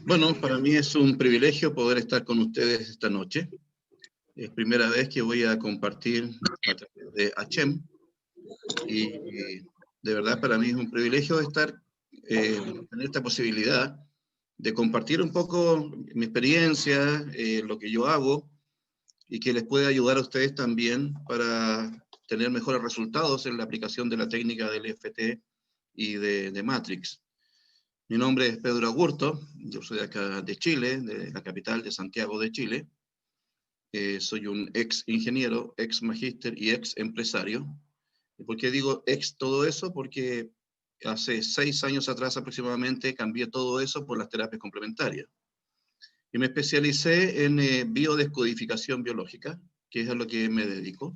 Bueno, para mí es un privilegio poder estar con ustedes esta noche. Es primera vez que voy a compartir a través de Achem y de verdad para mí es un privilegio tener esta posibilidad de compartir un poco mi experiencia, lo que yo hago y que les pueda ayudar a ustedes también para tener mejores resultados en la aplicación de la técnica del EFT y de Matrix. Mi nombre es Pedro Agurto, yo soy de acá de Chile, de la capital de Santiago de Chile. Soy un ex ingeniero, ex magíster y ex empresario. ¿Por qué digo ex todo eso? Porque hace 6 años atrás aproximadamente cambié todo eso por las terapias complementarias. Y me especialicé en biodescodificación biológica, que es a lo que me dedico.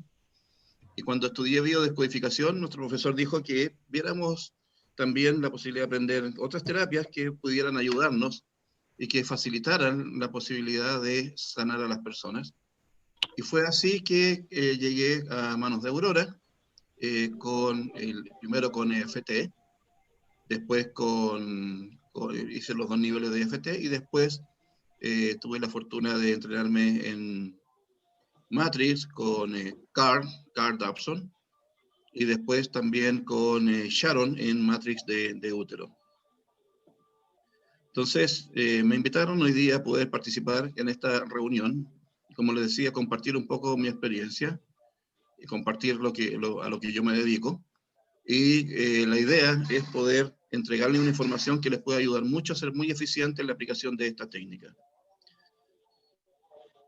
Y cuando estudié biodescodificación, nuestro profesor dijo que viéramos también la posibilidad de aprender otras terapias que pudieran ayudarnos y que facilitaran la posibilidad de sanar a las personas. Y fue así que llegué a manos de Aurora, primero con EFT, después hice los 2 niveles de EFT y después tuve la fortuna de entrenarme en Matrix con Carl Dobson, y después también con Sharon en Matrix de útero. Entonces, me invitaron hoy día a poder participar en esta reunión, y como les decía, compartir un poco mi experiencia, y compartir a lo que yo me dedico, y la idea es poder entregarles una información que les pueda ayudar mucho a ser muy eficiente en la aplicación de esta técnica.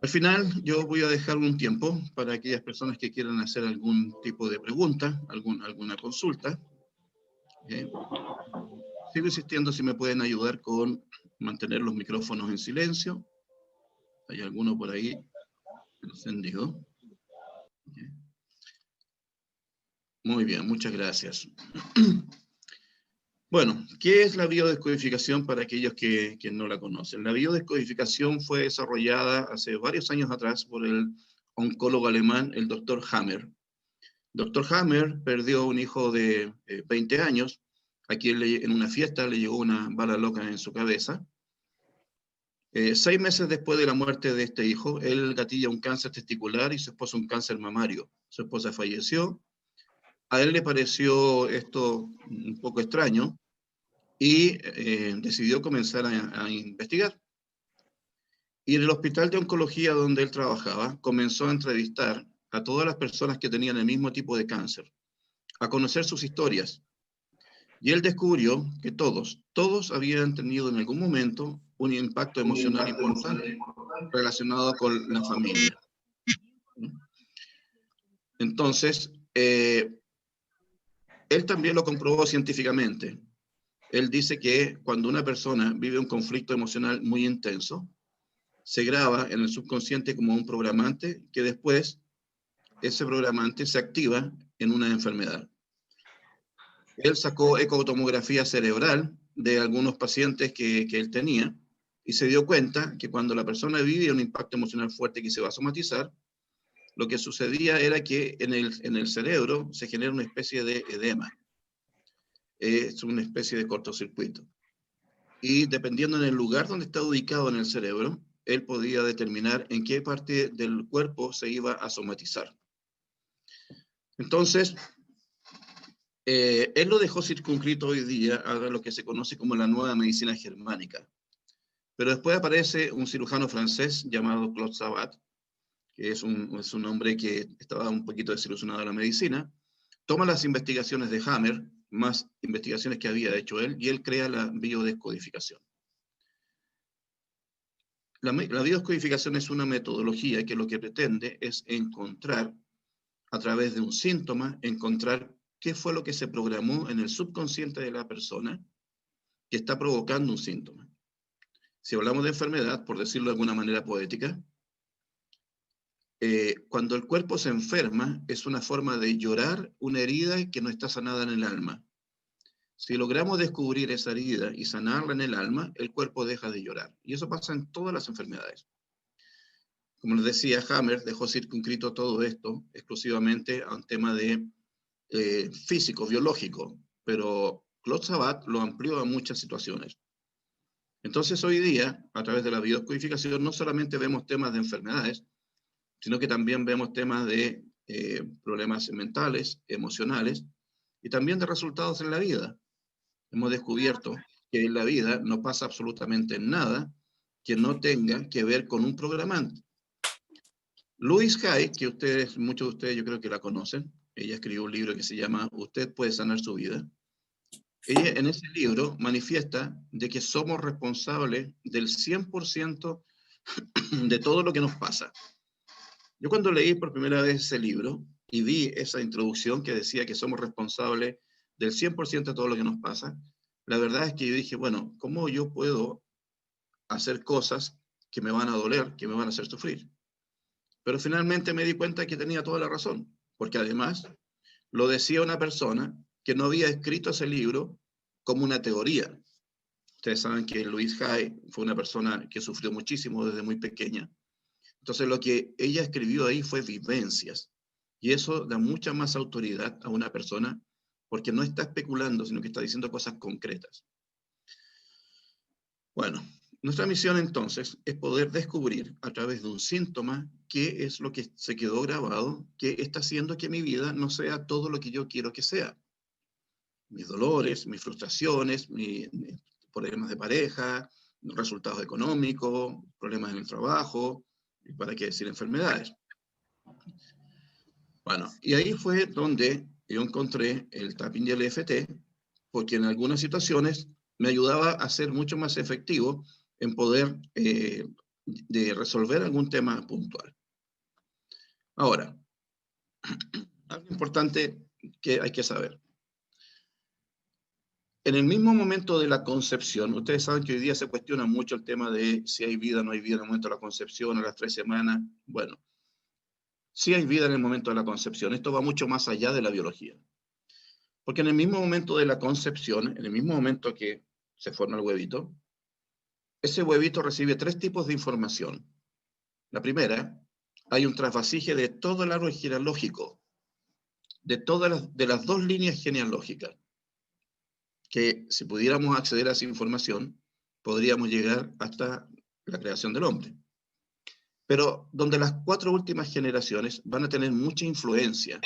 Al final, yo voy a dejar un tiempo para aquellas personas que quieran hacer algún tipo de pregunta, alguna consulta. Sigo insistiendo si me pueden ayudar con mantener los micrófonos en silencio. Hay alguno por ahí encendido. Muy bien, muchas gracias. Bueno, ¿qué es la biodescodificación para aquellos que no la conocen? La biodescodificación fue desarrollada hace varios años atrás por el oncólogo alemán, el Dr. Hammer. Dr. Hammer perdió un hijo de 20 años, a quien en una fiesta le llegó una bala loca en su cabeza. 6 meses después de la muerte de este hijo, él gatilla un cáncer testicular y su esposa un cáncer mamario. Su esposa falleció. A él le pareció esto un poco extraño y decidió comenzar a investigar. Y en el hospital de oncología donde él trabajaba, comenzó a entrevistar a todas las personas que tenían el mismo tipo de cáncer, a conocer sus historias. Y él descubrió que todos habían tenido en algún momento un impacto emocional importante relacionado con la familia. Entonces, él también lo comprobó científicamente. Él dice que cuando una persona vive un conflicto emocional muy intenso, se graba en el subconsciente como un programante que después ese programante se activa en una enfermedad. Él sacó ecotomografía cerebral de algunos pacientes que él tenía y se dio cuenta que cuando la persona vive un impacto emocional fuerte que se va a somatizar, lo que sucedía era que en el cerebro se genera una especie de edema. Es una especie de cortocircuito. Y dependiendo en el lugar donde está ubicado en el cerebro, él podía determinar en qué parte del cuerpo se iba a somatizar. Entonces, él lo dejó circunscrito hoy día a lo que se conoce como la nueva medicina germánica. Pero después aparece un cirujano francés llamado Claude Sabat, que es un hombre que estaba un poquito desilusionado de la medicina, toma las investigaciones de Hammer, más investigaciones que había hecho él, y él crea la biodescodificación. La biodescodificación es una metodología que lo que pretende es encontrar, a través de un síntoma, encontrar qué fue lo que se programó en el subconsciente de la persona que está provocando un síntoma. Si hablamos de enfermedad, por decirlo de alguna manera poética, cuando el cuerpo se enferma, es una forma de llorar una herida que no está sanada en el alma. Si logramos descubrir esa herida y sanarla en el alma, el cuerpo deja de llorar. Y eso pasa en todas las enfermedades. Como les decía, Hammer dejó circunscrito todo esto exclusivamente a un tema de físico, biológico, pero Claude Sabat lo amplió a muchas situaciones. Entonces hoy día, a través de la biodescodificación, no solamente vemos temas de enfermedades, sino que también vemos temas de problemas mentales, emocionales, y también de resultados en la vida. Hemos descubierto que en la vida no pasa absolutamente nada que no tenga que ver con un programante. Louise Hay, que muchos de ustedes yo creo que la conocen, ella escribió un libro que se llama Usted puede sanar su vida. Ella en ese libro manifiesta de que somos responsables del 100% de todo lo que nos pasa. Yo cuando leí por primera vez ese libro y vi esa introducción que decía que somos responsables del 100% de todo lo que nos pasa, la verdad es que yo dije, bueno, ¿cómo yo puedo hacer cosas que me van a doler, que me van a hacer sufrir? Pero finalmente me di cuenta que tenía toda la razón, porque además lo decía una persona que no había escrito ese libro como una teoría. Ustedes saben que Louise Hay fue una persona que sufrió muchísimo desde muy pequeña. Entonces lo que ella escribió ahí fue vivencias. Y eso da mucha más autoridad a una persona porque no está especulando, sino que está diciendo cosas concretas. Bueno, nuestra misión entonces es poder descubrir a través de un síntoma qué es lo que se quedó grabado, que está haciendo que mi vida no sea todo lo que yo quiero que sea. Mis dolores, mis frustraciones, mis problemas de pareja, resultados económicos, problemas en el trabajo, y para qué decir enfermedades. Bueno, y ahí fue donde yo encontré el tapping y el EFT, porque en algunas situaciones me ayudaba a ser mucho más efectivo en poder de resolver algún tema puntual. Ahora, algo importante que hay que saber. En el mismo momento de la concepción, ustedes saben que hoy día se cuestiona mucho el tema de si hay vida o no hay vida en el momento de la concepción, a las 3 semanas. Bueno, sí hay vida en el momento de la concepción. Esto va mucho más allá de la biología. Porque en el mismo momento de la concepción, en el mismo momento que se forma el huevito, ese huevito recibe 3 tipos de información. La primera, hay un trasvasije de todo el árbol genealógico, de las 2 líneas genealógicas, que si pudiéramos acceder a esa información, podríamos llegar hasta la creación del hombre. Pero donde las 4 últimas generaciones van a tener mucha influencia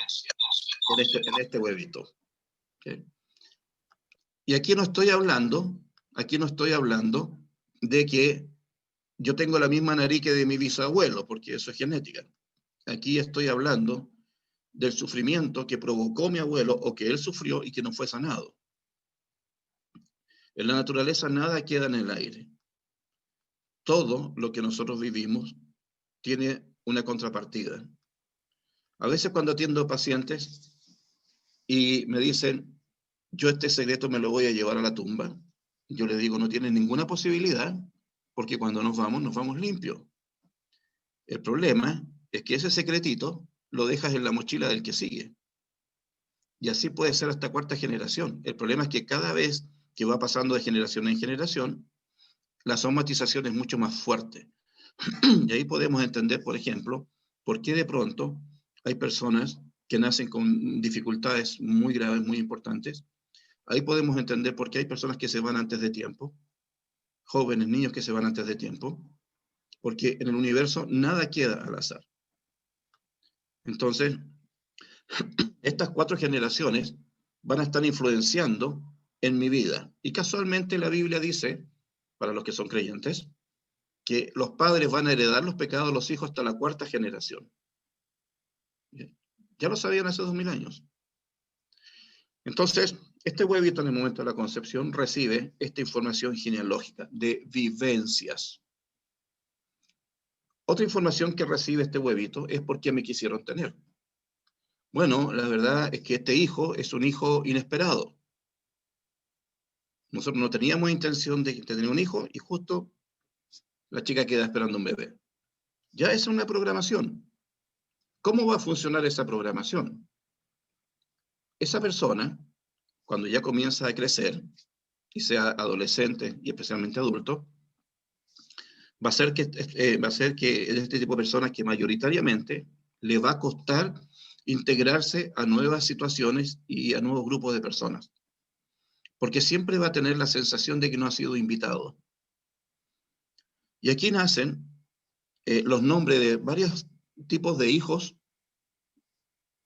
en este huevito. ¿Okay? Y aquí no estoy hablando de que yo tengo la misma nariz que de mi bisabuelo, porque eso es genética. Aquí estoy hablando del sufrimiento que provocó mi abuelo o que él sufrió y que no fue sanado. En la naturaleza nada queda en el aire. Todo lo que nosotros vivimos tiene una contrapartida. A veces cuando atiendo pacientes y me dicen, yo este secreto me lo voy a llevar a la tumba, yo les digo, no tienen ninguna posibilidad, porque cuando nos vamos limpios. El problema es que ese secretito lo dejas en la mochila del que sigue. Y así puede ser hasta 4ª generación. El problema es que cada vez que va pasando de generación en generación, la somatización es mucho más fuerte. Y ahí podemos entender, por ejemplo, por qué de pronto hay personas que nacen con dificultades muy graves, muy importantes. Ahí podemos entender por qué hay personas que se van antes de tiempo, jóvenes, niños que se van antes de tiempo, porque en el universo nada queda al azar. Entonces, estas 4 generaciones van a estar influenciando en mi vida. Y casualmente la Biblia dice, para los que son creyentes, que los padres van a heredar los pecados de los hijos hasta la 4ª generación. Ya lo sabían hace 2000 años. Entonces, este huevito en el momento de la concepción recibe esta información genealógica de vivencias. Otra información que recibe este huevito es por qué me quisieron tener. Bueno, la verdad es que este hijo es un hijo inesperado. Nosotros no teníamos intención de tener un hijo y justo la chica queda esperando un bebé. Ya es una programación. ¿Cómo va a funcionar esa programación? Esa persona, cuando ya comienza a crecer, y sea adolescente y especialmente adulto, va a ser que es este tipo de personas que mayoritariamente le va a costar integrarse a nuevas situaciones y a nuevos grupos de personas. Porque siempre va a tener la sensación de que no ha sido invitado. Y aquí nacen los nombres de varios tipos de hijos,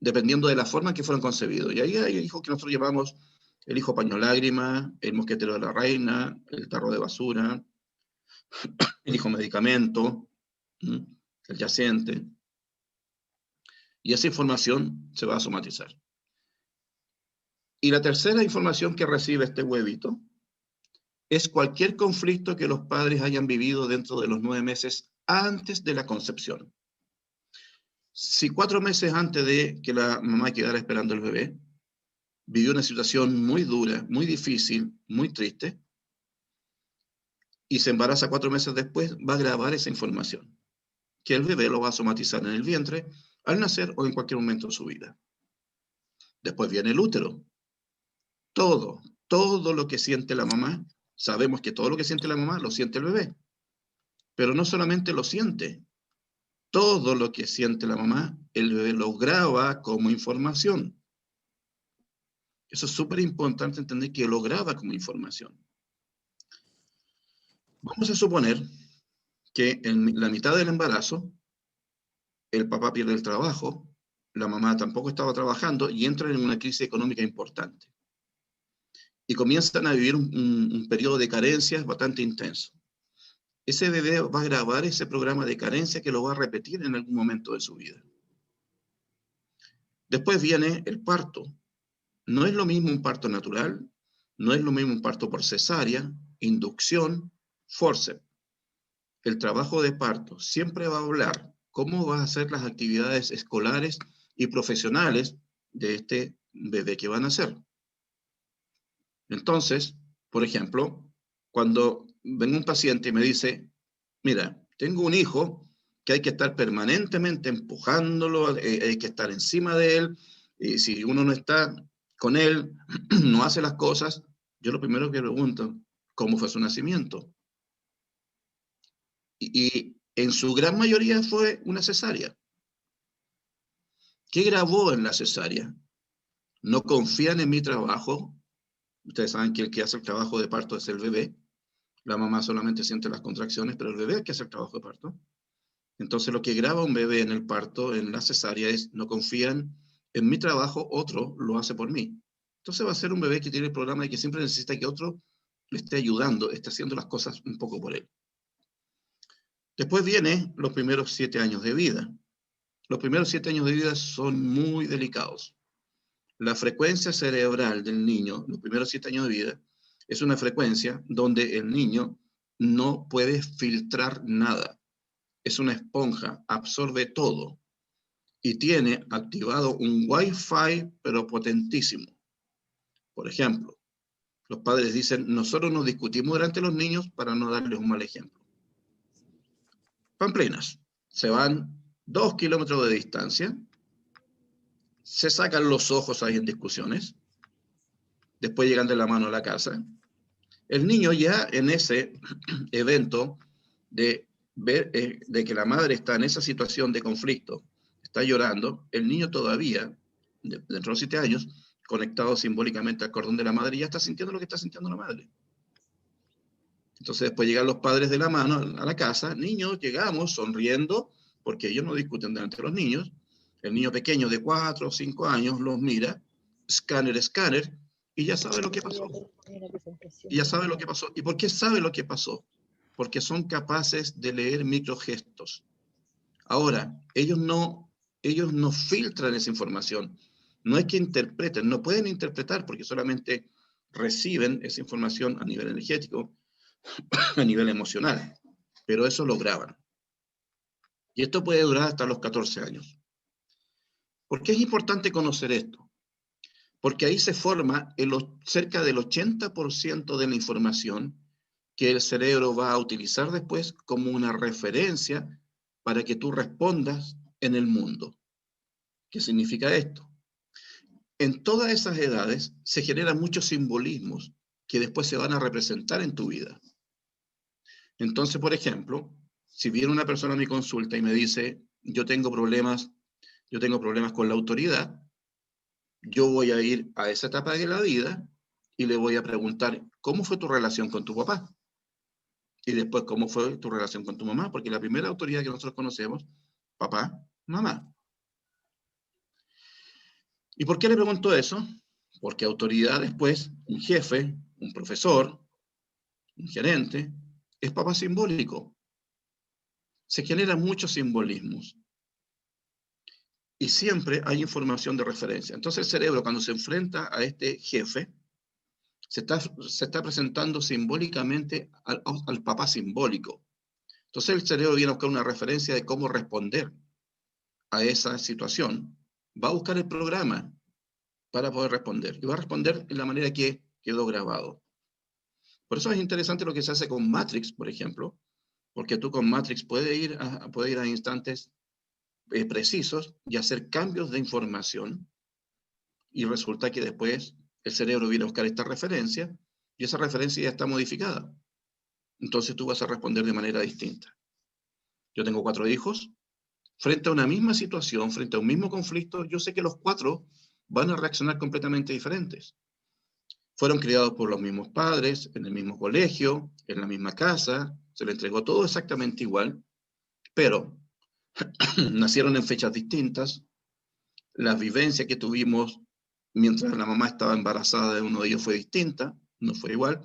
dependiendo de la forma en que fueron concebidos. Y ahí hay hijos que nosotros llamamos el hijo paño lágrima, el mosquetero de la reina, el tarro de basura, el hijo medicamento, el yaciente. Y esa información se va a somatizar. Y la tercera información que recibe este huevito es cualquier conflicto que los padres hayan vivido dentro de los 9 meses antes de la concepción. Si 4 meses antes de que la mamá quedara esperando el bebé, vivió una situación muy dura, muy difícil, muy triste, y se embaraza 4 meses después, va a grabar esa información, que el bebé lo va a somatizar en el vientre al nacer o en cualquier momento de su vida. Después viene el útero. Todo lo que siente la mamá, sabemos que todo lo que siente la mamá lo siente el bebé, pero no solamente lo siente, todo lo que siente la mamá, el bebé lo graba como información. Eso es súper importante entender que lo graba como información. Vamos a suponer que en la mitad del embarazo, el papá pierde el trabajo, la mamá tampoco estaba trabajando y entran en una crisis económica importante. Y comienzan a vivir un periodo de carencias bastante intenso. Ese bebé va a grabar ese programa de carencia que lo va a repetir en algún momento de su vida. Después viene el parto. No es lo mismo un parto natural, no es lo mismo un parto por cesárea, inducción, forceps. El trabajo de parto siempre va a hablar cómo van a ser las actividades escolares y profesionales de este bebé que van a hacer. Entonces, por ejemplo, cuando venga un paciente y me dice, mira, tengo un hijo que hay que estar permanentemente empujándolo, hay que estar encima de él, y si uno no está con él, no hace las cosas, yo lo primero que pregunto, ¿cómo fue su nacimiento? Y en su gran mayoría fue una cesárea. ¿Qué grabó en la cesárea? No confían en mi trabajo. Ustedes saben que el que hace el trabajo de parto es el bebé. La mamá solamente siente las contracciones, pero el bebé es el que hace el trabajo de parto. Entonces lo que graba un bebé en el parto, en la cesárea, es no confían en mi trabajo, otro lo hace por mí. Entonces va a ser un bebé que tiene el programa de que siempre necesita que otro le esté ayudando, esté haciendo las cosas un poco por él. Después vienen los primeros 7 años de vida. Los primeros 7 años de vida son muy delicados. La frecuencia cerebral del niño, los primeros 7 años de vida, es una frecuencia donde el niño no puede filtrar nada. Es una esponja, absorbe todo y tiene activado un Wi-Fi, pero potentísimo. Por ejemplo, los padres dicen, nosotros nos discutimos delante de los niños para no darles un mal ejemplo. Pamplinas, se van 2 kilómetros de distancia, se sacan los ojos ahí en discusiones, después llegan de la mano a la casa. El niño ya en ese evento de ver de que la madre está en esa situación de conflicto, está llorando, el niño todavía, dentro de los 7 años, conectado simbólicamente al cordón de la madre, ya está sintiendo lo que está sintiendo la madre. Entonces después llegan los padres de la mano a la casa, niños, llegamos sonriendo, porque ellos no discuten delante de los niños. El niño pequeño de 4 o 5 años los mira, escáner, escáner, y ya sabe lo que pasó. Y ya sabe lo que pasó. ¿Y por qué sabe lo que pasó? Porque son capaces de leer microgestos. Ahora, ellos no filtran esa información. No es que interpreten, no pueden interpretar porque solamente reciben esa información a nivel energético, a nivel emocional, pero eso lo graban. Y esto puede durar hasta los 14 años. ¿Por qué es importante conocer esto? Porque ahí se forma cerca del 80% de la información que el cerebro va a utilizar después como una referencia para que tú respondas en el mundo. ¿Qué significa esto? En todas esas edades se generan muchos simbolismos que después se van a representar en tu vida. Entonces, por ejemplo, si viene una persona a mi consulta y me dice, yo tengo problemas con la autoridad, yo voy a ir a esa etapa de la vida y le voy a preguntar, ¿cómo fue tu relación con tu papá? y después cómo fue tu relación con tu mamá, porque la primera autoridad que nosotros conocemos, papá, mamá. ¿Y por qué le pregunto eso? Porque autoridad después, un jefe, un profesor, un gerente, es papá simbólico. Se generan muchos simbolismos. Y siempre hay información de referencia. Entonces el cerebro, cuando se enfrenta a este jefe, se está presentando simbólicamente al papá simbólico. Entonces el cerebro viene a buscar una referencia de cómo responder a esa situación. Va a buscar el programa para poder responder. Y va a responder en la manera que quedó grabado. Por eso es interesante lo que se hace con Matrix, por ejemplo, porque tú con Matrix puedes ir a instantes precisos y hacer cambios de información, y resulta que después el cerebro viene a buscar esta referencia, y esa referencia ya está modificada. Entonces tú vas a responder de manera distinta. Yo tengo 4 hijos, frente a una misma situación, frente a un mismo conflicto, yo sé que los 4 van a reaccionar completamente diferentes. Fueron criados por los mismos padres, en el mismo colegio, en la misma casa, se les entregó todo exactamente igual, pero nacieron en fechas distintas, la vivencia que tuvimos mientras la mamá estaba embarazada de uno de ellos fue distinta, no fue igual.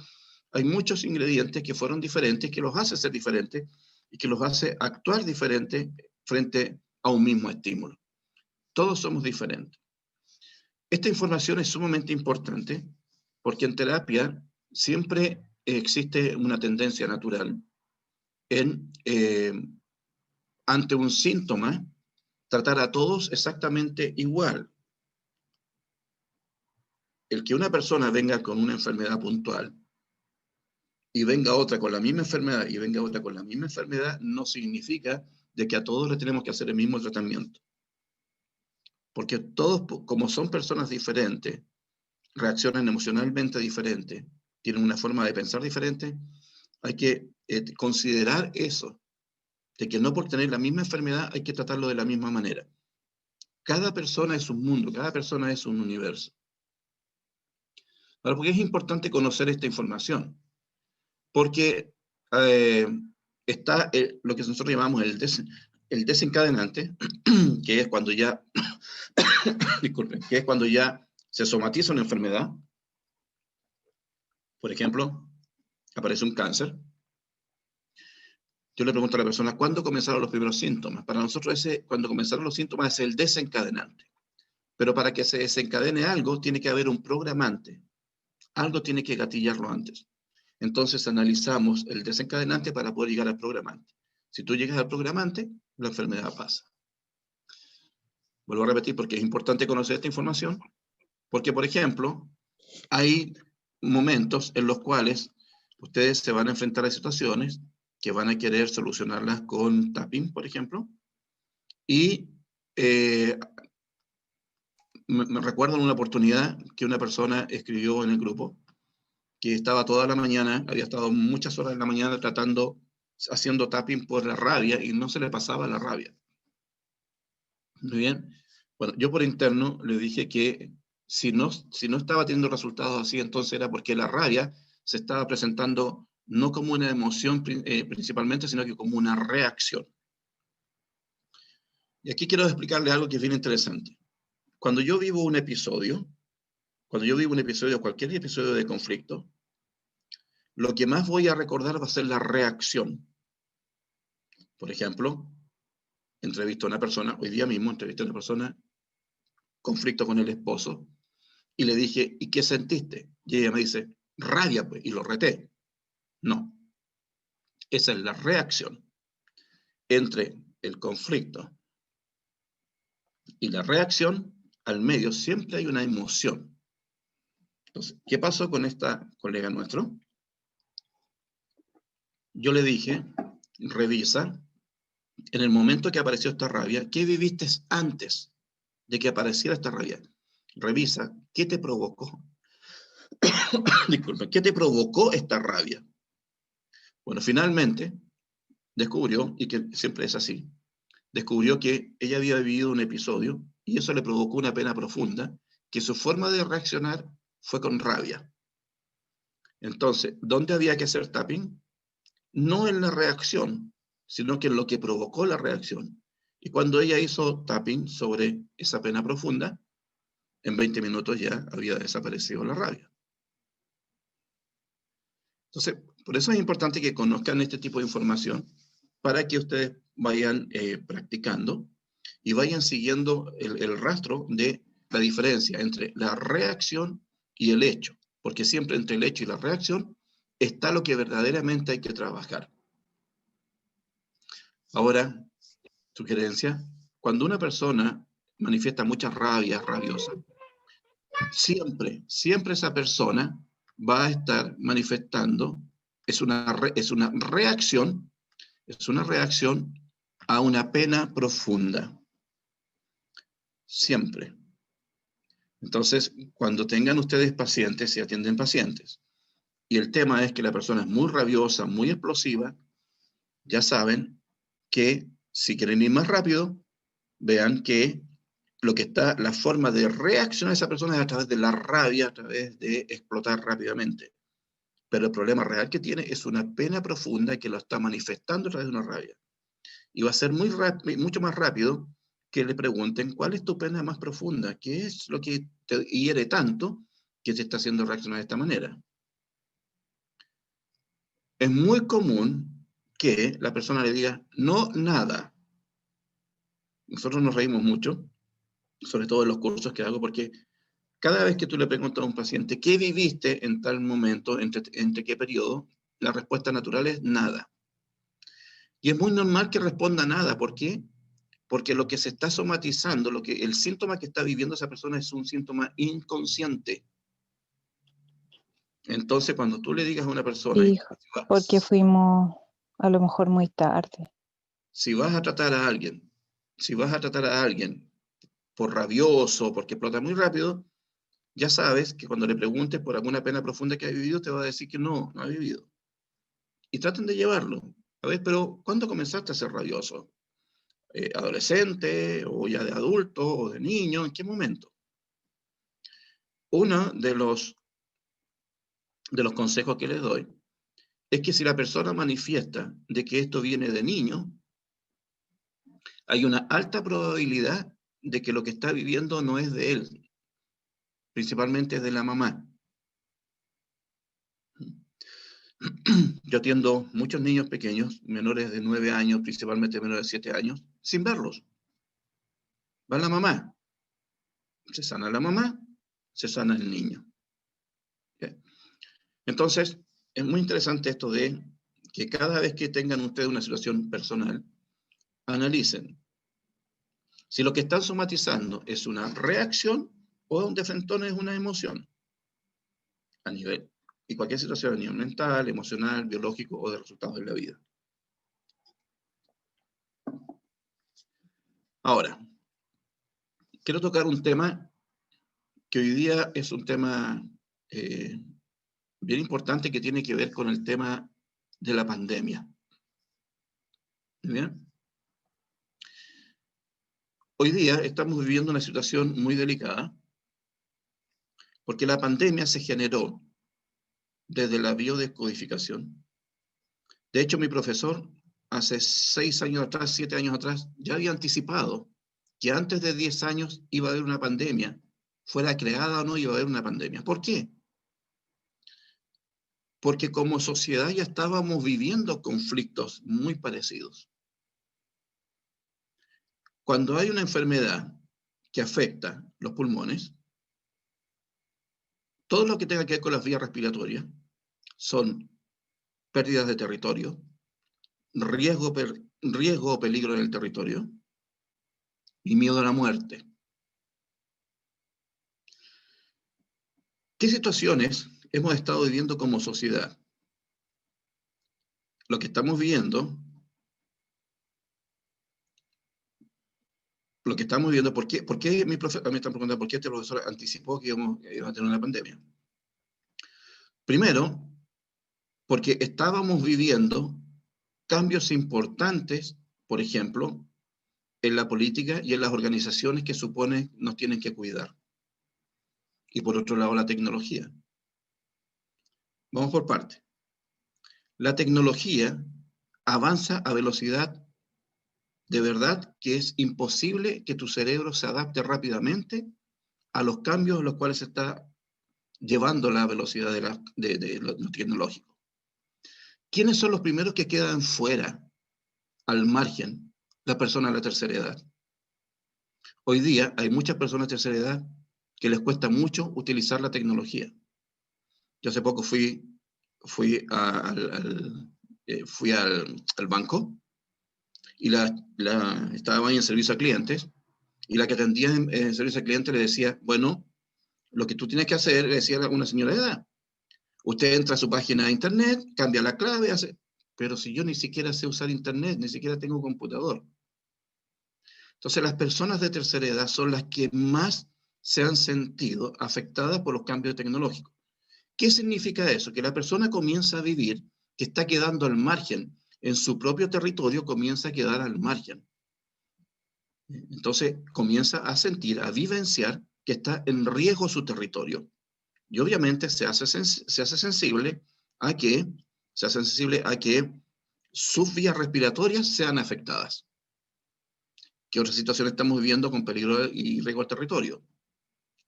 Hay muchos ingredientes que fueron diferentes, que los hace ser diferentes y que los hace actuar diferente frente a un mismo estímulo. Todos somos diferentes. Esta información es sumamente importante porque en terapia siempre existe una tendencia natural en, ante un síntoma, tratar a todos exactamente igual. El que una persona venga con una enfermedad puntual y venga otra con la misma enfermedad y venga otra con la misma enfermedad no significa de que a todos le tenemos que hacer el mismo tratamiento. Porque todos, como son personas diferentes, reaccionan emocionalmente diferentes, tienen una forma de pensar diferente, hay que considerar eso, de que no por tener la misma enfermedad hay que tratarlo de la misma manera. Cada persona es un mundo, cada persona es un universo. Ahora, ¿por qué es importante conocer esta información? Porque está lo que nosotros llamamos el desencadenante, que es cuando ya, disculpen, que es cuando ya se somatiza una enfermedad. Por ejemplo, aparece un cáncer. Yo le pregunto a la persona, ¿cuándo comenzaron los primeros síntomas? Para nosotros cuando comenzaron los síntomas es el desencadenante. Pero para que se desencadene algo, tiene que haber un programante. Algo tiene que gatillarlo antes. Entonces analizamos el desencadenante para poder llegar al programante. Si tú llegas al programante, la enfermedad pasa. Vuelvo a repetir porque es importante conocer esta información, porque, por ejemplo, hay momentos en los cuales ustedes se van a enfrentar a situaciones que van a querer solucionarlas con tapping, por ejemplo, y me recuerdo en una oportunidad que una persona escribió en el grupo que estaba toda la mañana, había estado muchas horas en la mañana haciendo tapping por la rabia y no se le pasaba la rabia. Muy bien. Bueno, yo por interno le dije que si no estaba teniendo resultados así, entonces era porque la rabia se estaba presentando no como una emoción principalmente, sino que como una reacción. Y aquí quiero explicarle algo que es bien interesante. Cuando yo vivo un episodio, cualquier episodio de conflicto, lo que más voy a recordar va a ser la reacción. Por ejemplo, entrevisto a una persona, hoy día mismo entrevisté a una persona, conflicto con el esposo, y le dije, ¿y qué sentiste? Y ella me dice, rabia, pues, y lo reté. No, esa es la reacción. Entre el conflicto y la reacción, al medio siempre hay una emoción. Entonces, ¿qué pasó con esta colega nuestro? Yo le dije, revisa, en el momento que apareció esta rabia, ¿qué viviste antes de que apareciera esta rabia? Revisa, ¿qué te provocó? Disculpe, ¿qué te provocó esta rabia? Bueno, finalmente descubrió, y que siempre es así, descubrió que ella había vivido un episodio y eso le provocó una pena profunda, que su forma de reaccionar fue con rabia. Entonces, ¿dónde había que hacer tapping? no en la reacción, sino que en lo que provocó la reacción. Y cuando ella hizo tapping sobre esa pena profunda, en 20 minutos ya había desaparecido la rabia. Entonces, por eso es importante que conozcan este tipo de información para que ustedes vayan practicando y vayan siguiendo el rastro de la diferencia entre la reacción y el hecho, porque siempre entre el hecho y la reacción está lo que verdaderamente hay que trabajar. Ahora, sugerencia, cuando una persona manifiesta mucha rabia, rabiosa, siempre esa persona va a estar manifestando, es una reacción a una pena profunda. Siempre. Entonces, cuando tengan ustedes pacientes, si atienden pacientes, y el tema es que la persona es muy rabiosa, muy explosiva, ya saben que si quieren ir más rápido, vean que la forma de reaccionar a esa persona es a través de la rabia, a través de explotar rápidamente. Pero el problema real que tiene es una pena profunda que lo está manifestando a través de una rabia. Y va a ser mucho más rápido que le pregunten cuál es tu pena más profunda, qué es lo que te hiere tanto que te está haciendo reaccionar de esta manera. Es muy común que la persona le diga, no, nada. Nosotros nos reímos mucho, sobre todo en los cursos que hago, porque cada vez que tú le preguntas a un paciente, ¿qué viviste en tal momento, entre qué periodo? La respuesta natural es nada. Y es muy normal que responda nada. ¿Por qué? Porque lo que se está somatizando, el síntoma que está viviendo esa persona es un síntoma inconsciente. Entonces, cuando tú le digas a una persona, Sí, porque fuimos a lo mejor muy tarde. si vas a tratar a alguien por rabioso, porque explota muy rápido, ya sabes que cuando le preguntes por alguna pena profunda que ha vivido, te va a decir que no ha vivido. Y traten de llevarlo. A ver, pero ¿cuándo comenzaste a ser rabioso? ¿Adolescente o ya de adulto o de niño? ¿En qué momento? Uno de los consejos que les doy es que si la persona manifiesta de que esto viene de niño, hay una alta probabilidad de que lo que está viviendo no es de él, principalmente es de la mamá. Yo atiendo muchos niños pequeños, menores de 9 años, principalmente menores de 7 años, sin verlos. Va la mamá, se sana la mamá, se sana el niño. ¿Okay? Entonces, es muy interesante esto de que cada vez que tengan ustedes una situación personal, analicen si lo que están somatizando es una reacción o un defrentón es una emoción a nivel, y cualquier situación a nivel mental, emocional, biológico o de resultados de la vida. Ahora, quiero tocar un tema que hoy día es un tema bien importante que tiene que ver con el tema de la pandemia. ¿Bien? Hoy día estamos viviendo una situación muy delicada porque la pandemia se generó desde la biodescodificación. De hecho, mi profesor hace 6 años atrás, 7 años atrás, ya había anticipado que antes de 10 años iba a haber una pandemia, fuera creada o no, iba a haber una pandemia. ¿Por qué? Porque como sociedad ya estábamos viviendo conflictos muy parecidos. Cuando hay una enfermedad que afecta los pulmones, todo lo que tenga que ver con las vías respiratorias son pérdidas de territorio, riesgo o peligro en el territorio y miedo a la muerte. ¿Qué situaciones hemos estado viviendo como sociedad? Lo que estamos viendo, ¿por qué mi profesor, me están preguntando por qué este profesor anticipó que íbamos a tener una pandemia? Primero, porque estábamos viviendo cambios importantes, por ejemplo, en la política y en las organizaciones que supone nos tienen que cuidar. Y por otro lado, la tecnología. Vamos por parte. La tecnología avanza a velocidad de verdad que es imposible que tu cerebro se adapte rápidamente a los cambios en los cuales se está llevando la velocidad de lo tecnológico. ¿Quiénes son los primeros que quedan fuera, al margen? Las personas de la tercera edad. Hoy día hay muchas personas de tercera edad que les cuesta mucho utilizar la tecnología. Yo hace poco fui al banco y estaba ahí en servicio a clientes, y la que atendía en servicio a clientes le decía, bueno, lo que tú tienes que hacer, le decía a una señora de edad, usted entra a su página de internet, cambia la clave, pero si yo ni siquiera sé usar internet, ni siquiera tengo computador. Entonces las personas de tercera edad son las que más se han sentido afectadas por los cambios tecnológicos. ¿Qué significa eso? Que la persona comienza a vivir, que está quedando al margen, en su propio territorio comienza a quedar al margen. Entonces comienza a sentir, a vivenciar que está en riesgo su territorio. Y obviamente se hace sensible a que sus vías respiratorias sean afectadas. ¿Qué otra situación estamos viviendo con peligro y riesgo al territorio?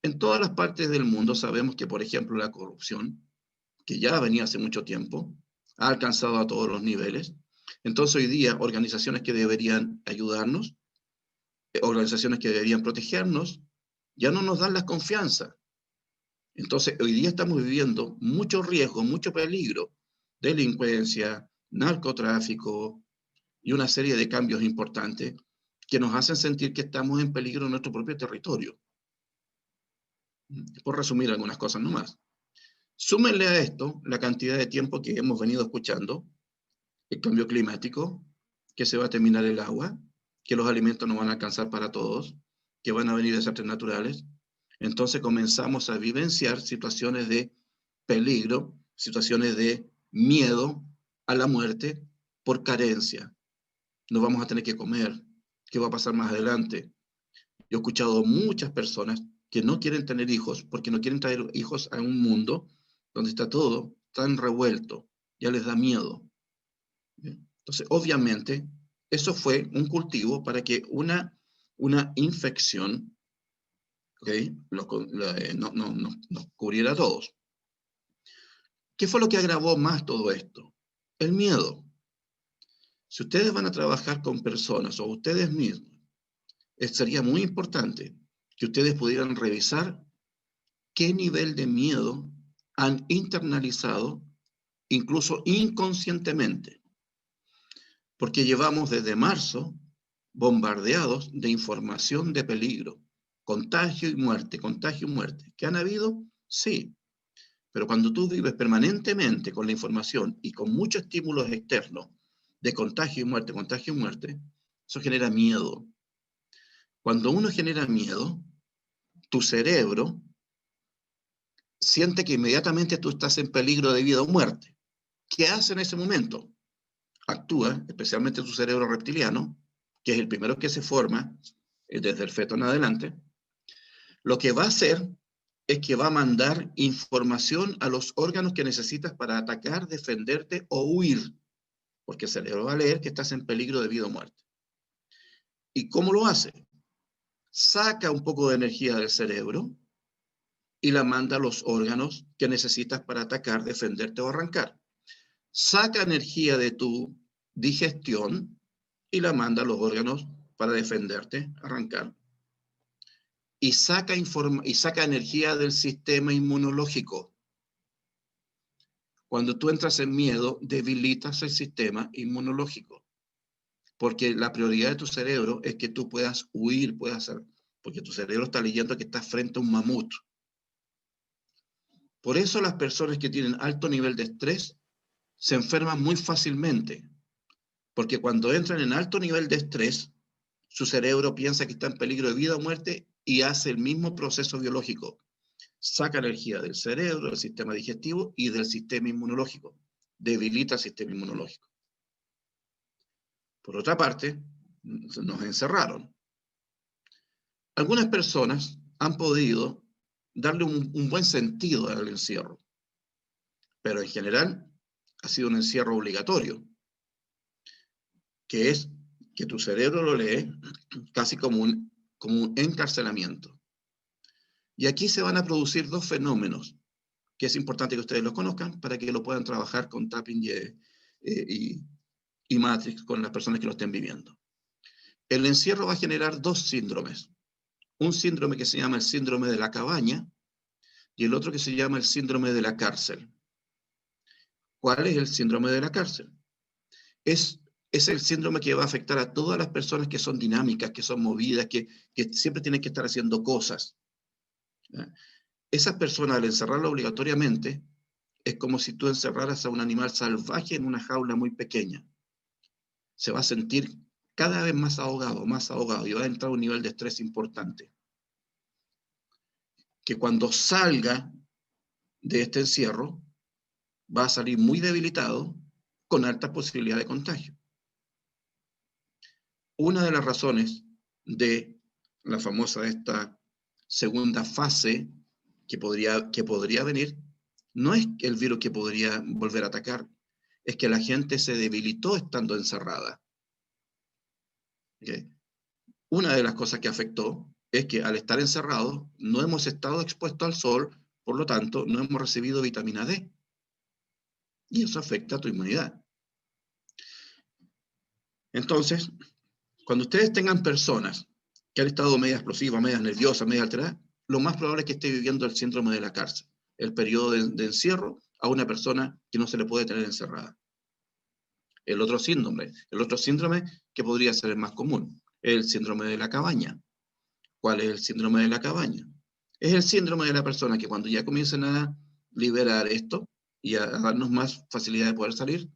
En todas las partes del mundo sabemos que, por ejemplo, la corrupción, que ya venía hace mucho tiempo, ha alcanzado a todos los niveles. Entonces hoy día organizaciones que deberían ayudarnos, organizaciones que deberían protegernos, ya no nos dan la confianza. Entonces hoy día estamos viviendo mucho riesgo, mucho peligro, delincuencia, narcotráfico y una serie de cambios importantes que nos hacen sentir que estamos en peligro en nuestro propio territorio. Por resumir algunas cosas nomás. Súmenle a esto la cantidad de tiempo que hemos venido escuchando, el cambio climático, que se va a terminar el agua, que los alimentos no van a alcanzar para todos, que van a venir desastres naturales. Entonces comenzamos a vivenciar situaciones de peligro, situaciones de miedo a la muerte por carencia. No vamos a tener que comer. ¿Qué va a pasar más adelante? Yo he escuchado muchas personas que no quieren tener hijos porque no quieren traer hijos a un mundo donde está todo tan revuelto, ya les da miedo. Entonces, obviamente, eso fue un cultivo para que una infección, ¿okay?, nos cubriera a todos. ¿Qué fue lo que agravó más todo esto? El miedo. Si ustedes van a trabajar con personas o ustedes mismos, sería muy importante que ustedes pudieran revisar qué nivel de miedo han internalizado, incluso inconscientemente. Porque llevamos desde marzo bombardeados de información de peligro, contagio y muerte, contagio y muerte. ¿Qué han habido? Sí. Pero cuando tú vives permanentemente con la información y con muchos estímulos externos de contagio y muerte, eso genera miedo. Cuando uno genera miedo, tu cerebro siente que inmediatamente tú estás en peligro de vida o muerte. ¿Qué hace en ese momento? Actúa, especialmente tu cerebro reptiliano, que es el primero que se forma desde el feto en adelante. Lo que va a hacer es que va a mandar información a los órganos que necesitas para atacar, defenderte o huir, porque el cerebro va a leer que estás en peligro de vida o muerte. ¿Y cómo lo hace? Saca un poco de energía del cerebro y la manda a los órganos que necesitas para atacar, defenderte o arrancar. Saca energía de tu digestión y la manda a los órganos para defenderte, arrancar. Y saca energía del sistema inmunológico. Cuando tú entras en miedo, debilitas el sistema inmunológico. Porque la prioridad de tu cerebro es que tú puedas huir, porque tu cerebro está leyendo que estás frente a un mamut. Por eso las personas que tienen alto nivel de estrés se enferman muy fácilmente, porque cuando entran en alto nivel de estrés, su cerebro piensa que está en peligro de vida o muerte y hace el mismo proceso biológico. Saca energía del cerebro, del sistema digestivo y del sistema inmunológico. Debilita el sistema inmunológico. Por otra parte, nos encerraron. Algunas personas han podido darle un buen sentido al encierro, pero en general ha sido un encierro obligatorio, que es que tu cerebro lo lee casi como un encarcelamiento. Y aquí se van a producir dos fenómenos, que es importante que ustedes los conozcan para que lo puedan trabajar con Tapping y Matrix con las personas que lo estén viviendo. El encierro va a generar dos síndromes. Un síndrome que se llama el síndrome de la cabaña y el otro que se llama el síndrome de la cárcel. ¿Cuál es el síndrome de la cárcel? Es el síndrome que va a afectar a todas las personas que son dinámicas, que son movidas, que siempre tienen que estar haciendo cosas. Esas personas, al encerrarla obligatoriamente, es como si tú encerraras a un animal salvaje en una jaula muy pequeña. Se va a sentir cada vez más ahogado, y va a entrar a un nivel de estrés importante. Que cuando salga de este encierro, va a salir muy debilitado, con alta posibilidad de contagio. Una de las razones de la famosa esta segunda fase que podría venir, no es el virus que podría volver a atacar, es que la gente se debilitó estando encerrada. ¿Okay? Una de las cosas que afectó es que al estar encerrados no hemos estado expuestos al sol, por lo tanto no hemos recibido vitamina D. Y eso afecta a tu inmunidad. Entonces, cuando ustedes tengan personas que han estado media explosivas, media nerviosas, media alteradas, lo más probable es que esté viviendo el síndrome de la cárcel, el periodo de encierro a una persona que no se le puede tener encerrada. El otro síndrome que podría ser el más común, es el síndrome de la cabaña. ¿Cuál es el síndrome de la cabaña? Es el síndrome de la persona que cuando ya comiencen a liberar esto y a darnos más facilidad de poder salir,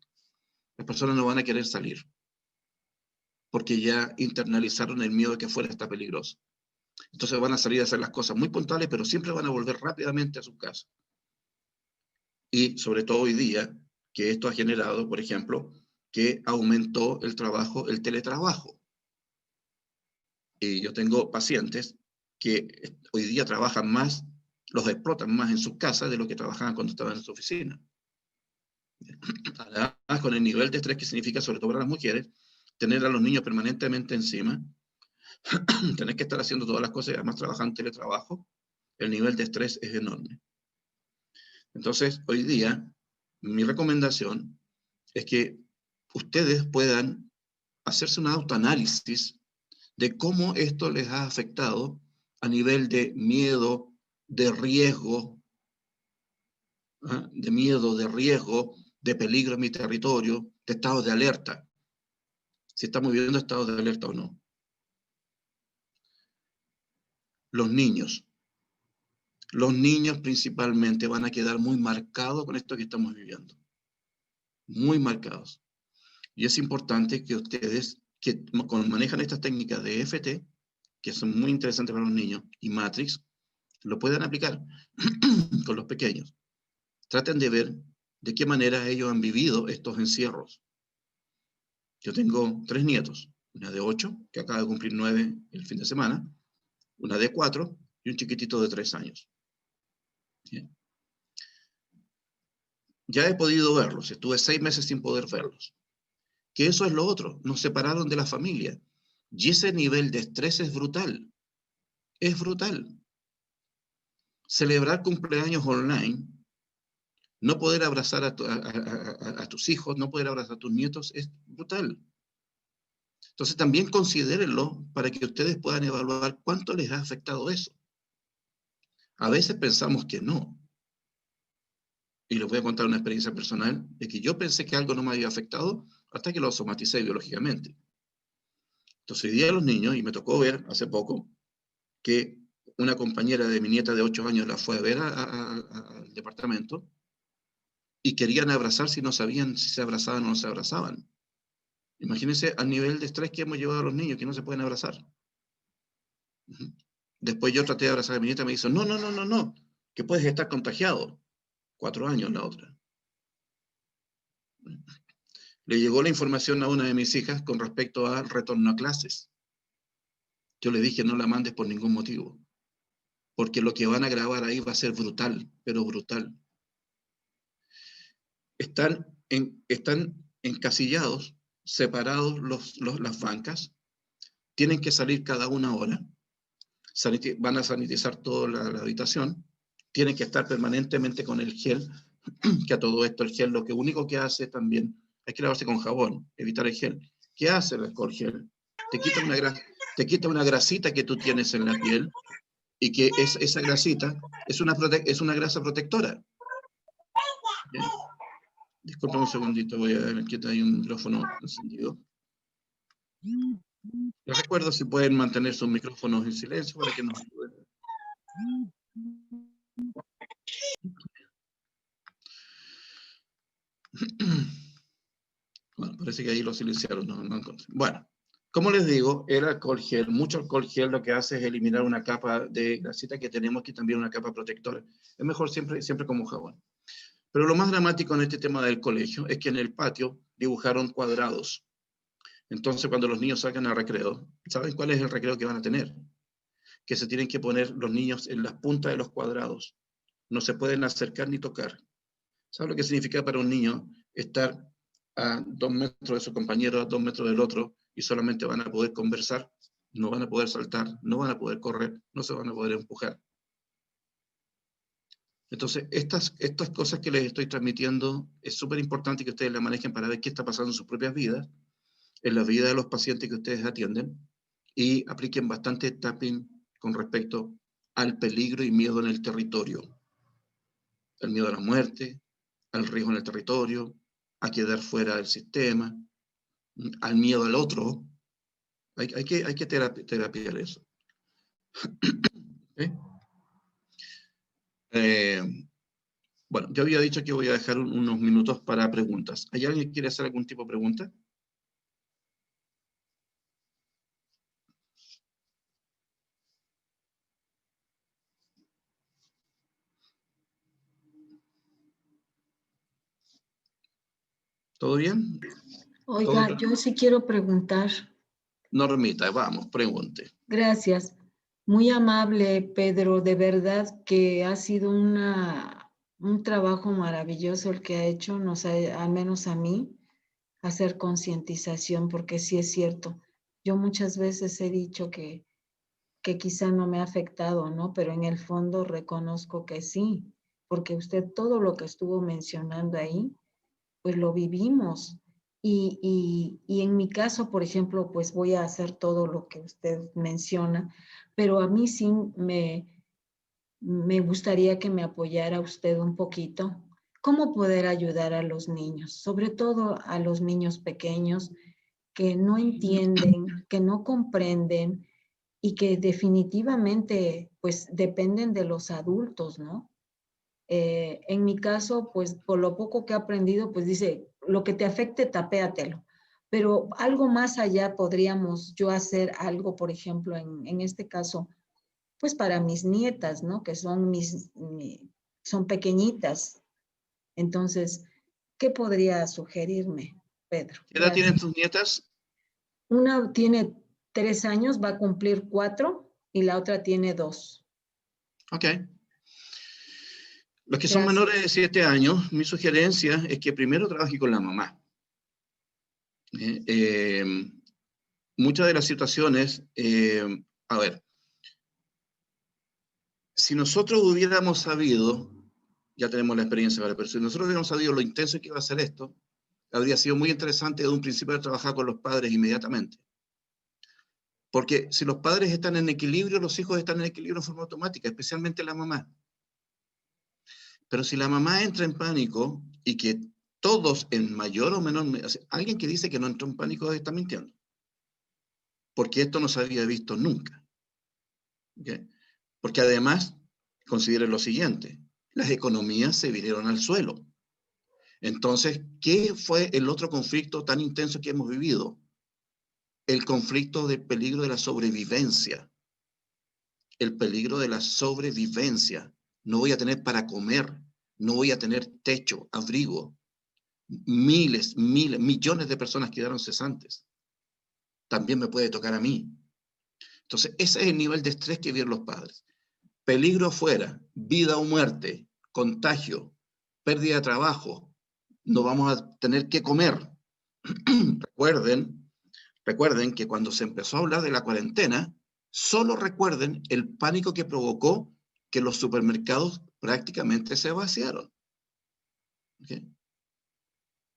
las personas no van a querer salir, porque ya internalizaron el miedo de que afuera está peligroso. Entonces van a salir a hacer las cosas muy puntuales, pero siempre van a volver rápidamente a sus casas. Y sobre todo hoy día, que esto ha generado, por ejemplo, que aumentó el teletrabajo. Y yo tengo pacientes que hoy día trabajan más, los explotan más en sus casas de lo que trabajaban cuando estaban en su oficina. Además, con el nivel de estrés que significa, sobre todo para las mujeres, tener a los niños permanentemente encima, tener que estar haciendo todas las cosas y además trabajando en teletrabajo, el nivel de estrés es enorme. Entonces, hoy día, mi recomendación es que ustedes puedan hacerse un autoanálisis de cómo esto les ha afectado a nivel de miedo, de riesgo, de peligro en mi territorio, de estado de alerta. Si estamos viviendo estados de alerta o no. Los niños principalmente van a quedar muy marcados con esto que estamos viviendo. Muy marcados. Y es importante que ustedes, que manejan estas técnicas de EFT, que son muy interesantes para los niños, y Matrix, lo puedan aplicar con los pequeños. Traten de ver de qué manera ellos han vivido estos encierros. Yo tengo 3 nietos, una de 8, que acaba de cumplir 9 el fin de semana, una de 4 y un chiquitito de 3 años. ¿Sí? Ya he podido verlos, estuve 6 meses sin poder verlos. Que eso es lo otro, nos separaron de la familia. Y ese nivel de estrés es brutal. Es brutal. Celebrar cumpleaños online, no poder abrazar a tus hijos, no poder abrazar a tus nietos, es brutal. Entonces también considérenlo para que ustedes puedan evaluar cuánto les ha afectado eso. A veces pensamos que no. Y les voy a contar una experiencia personal de que yo pensé que algo no me había afectado hasta que lo somaticé biológicamente. Entonces hoy día los niños, y me tocó ver hace poco, que una compañera de mi nieta de 8 años la fue a ver al departamento y querían abrazarse y no sabían si se abrazaban o no se abrazaban. Imagínense al nivel de estrés que hemos llevado a los niños, que no se pueden abrazar. Después yo traté de abrazar a mi nieta y me dijo, no, que puedes estar contagiado. 4 años la otra. Le llegó la información a una de mis hijas con respecto al retorno a clases. Yo le dije, no la mandes por ningún motivo, porque lo que van a grabar ahí va a ser brutal, pero brutal. Están están encasillados, separados las bancas, tienen que salir cada una hora, van a sanitizar toda la habitación, tienen que estar permanentemente con el gel, que a todo esto el gel lo que único que hace también, hay que lavarse con jabón, evitar el gel. ¿Qué hace el alcohol gel? Te quita una grasita que tú tienes en la piel, y que esa grasita es una grasa protectora. ¿Bien? Disculpa un segundito, voy a ver que hay un micrófono encendido. Les recuerdo si pueden mantener sus micrófonos en silencio para que nos ayuden. Bueno, parece que ahí lo silenciaron. No encontré. Bueno, como les digo, el alcohol gel, mucho alcohol gel lo que hace es eliminar una capa de grasita que tenemos, que también una capa protectora. Es mejor siempre como jabón. Pero lo más dramático en este tema del colegio es que en el patio dibujaron cuadrados. Entonces, cuando los niños salgan al recreo, ¿saben cuál es el recreo que van a tener? Que se tienen que poner los niños en las puntas de los cuadrados. No se pueden acercar ni tocar. ¿Saben lo que significa para un niño estar a 2 metros de su compañero, a 2 metros del otro, y solamente van a poder conversar? No van a poder saltar, no van a poder correr, no se van a poder empujar. Entonces, estas cosas que les estoy transmitiendo es súper importante que ustedes las manejen para ver qué está pasando en sus propias vidas, en la vida de los pacientes que ustedes atienden, y apliquen bastante tapping con respecto al peligro y miedo en el territorio. El miedo a la muerte, al riesgo en el territorio, a quedar fuera del sistema, al miedo al otro. Hay que terapiar eso. ¿Okay? Bueno, yo había dicho que voy a dejar unos minutos para preguntas. ¿Hay alguien que quiere hacer algún tipo de pregunta? ¿Todo bien? Oiga, yo sí quiero preguntar. Normita, vamos, pregunte. Gracias. Muy amable, Pedro. De verdad que ha sido un trabajo maravilloso el que ha hecho, al menos a mí, hacer concientización, porque sí es cierto. Yo muchas veces he dicho que quizá no me ha afectado, ¿no? Pero en el fondo reconozco que sí, porque usted todo lo que estuvo mencionando ahí, pues lo vivimos. Y en mi caso, por ejemplo, pues voy a hacer todo lo que usted menciona, pero a mí sí me gustaría que me apoyara usted un poquito. ¿Cómo poder ayudar a los niños? Sobre todo a los niños pequeños que no entienden, que no comprenden y que definitivamente pues dependen de los adultos, ¿no? En mi caso, pues por lo poco que he aprendido, pues dice, lo que te afecte, tapéatelo. Pero algo más allá podríamos yo hacer algo, por ejemplo, en este caso, pues para mis nietas, ¿no? Que son son pequeñitas. Entonces, ¿qué podría sugerirme, Pedro? ¿Qué edad tienen tus nietas? Una tiene 3 años, va a cumplir 4, y la otra tiene 2. Ok. Los que son menores de 7 años, mi sugerencia es que primero trabaje con la mamá. Muchas de las situaciones, a ver, si nosotros hubiéramos sabido, ya tenemos la experiencia, pero si nosotros hubiéramos sabido lo intenso que iba a ser esto, habría sido muy interesante desde un principio trabajar con los padres inmediatamente. Porque si los padres están en equilibrio, los hijos están en equilibrio en forma automática, especialmente la mamá. Pero si la mamá entra en pánico y que todos en mayor o menor medida, alguien que dice que no entró en pánico está mintiendo. Porque esto no se había visto nunca. ¿Okay? Porque además, consideren lo siguiente, las economías se vinieron al suelo. Entonces, ¿qué fue el otro conflicto tan intenso que hemos vivido? El conflicto del peligro de la sobrevivencia. El peligro de la sobrevivencia. No voy a tener para comer, no voy a tener techo, abrigo. Miles, millones de personas quedaron cesantes. También me puede tocar a mí. Entonces, ese es el nivel de estrés que viven los padres. Peligro afuera, vida o muerte, contagio, pérdida de trabajo, no vamos a tener que comer. Recuerden que cuando se empezó a hablar de la cuarentena, solo recuerden el pánico que provocó que los supermercados prácticamente se vaciaron. ¿Okay?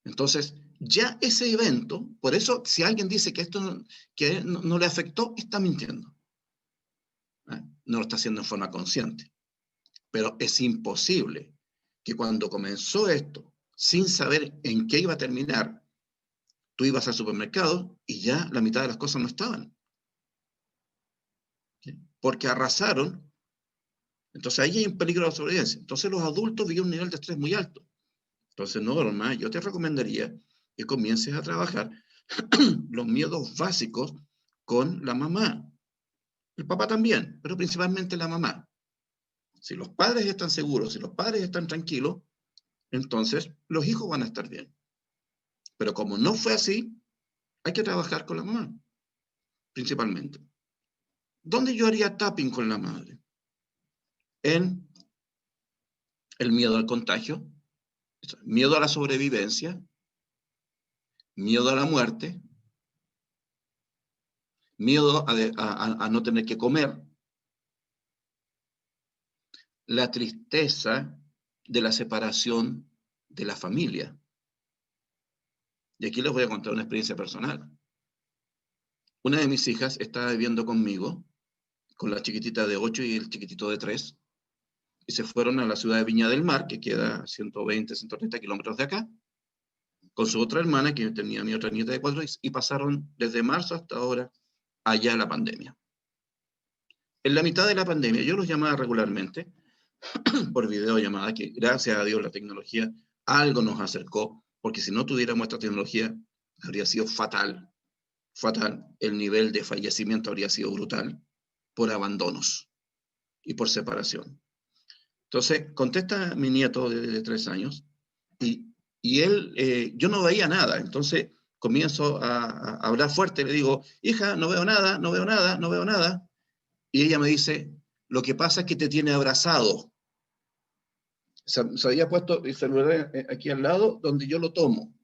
Entonces, ya ese evento, por eso si alguien dice que esto no le afectó, está mintiendo. No lo está haciendo en forma consciente. Pero es imposible que cuando comenzó esto, sin saber en qué iba a terminar, tú ibas al supermercado y ya la mitad de las cosas no estaban. ¿Sí? Porque arrasaron. Entonces ahí hay un peligro de sobrevivencia. Entonces los adultos viven un nivel de estrés muy alto. Entonces, Norma, yo te recomendaría que comiences a trabajar los miedos básicos con la mamá. El papá también, pero principalmente la mamá. Si los padres están seguros, si los padres están tranquilos, entonces los hijos van a estar bien. Pero como no fue así, hay que trabajar con la mamá, principalmente. ¿Dónde yo haría tapping con la madre? En el miedo al contagio, miedo a la sobrevivencia, miedo a la muerte, miedo a no tener que comer, la tristeza de la separación de la familia. Y aquí les voy a contar una experiencia personal. Una de mis hijas estaba viviendo conmigo, con la chiquitita de 8 y el chiquitito de 3, y se fueron a la ciudad de Viña del Mar, que queda a 120, 130 kilómetros de acá, con su otra hermana, que tenía mi otra nieta de 4, y pasaron desde marzo hasta ahora allá la pandemia. En la mitad de la pandemia, yo los llamaba regularmente por videollamada, que gracias a Dios la tecnología algo nos acercó, porque si no tuviéramos esta tecnología, habría sido fatal, fatal. El nivel de fallecimiento habría sido brutal por abandonos y por separación. Entonces, contesta mi nieto de 3 años, y él, yo no veía nada, entonces comienzo a hablar fuerte, le digo, hija, no veo nada, no veo nada, no veo nada, y ella me dice, lo que pasa es que te tiene abrazado. Se había puesto el celular aquí al lado, donde yo lo tomo.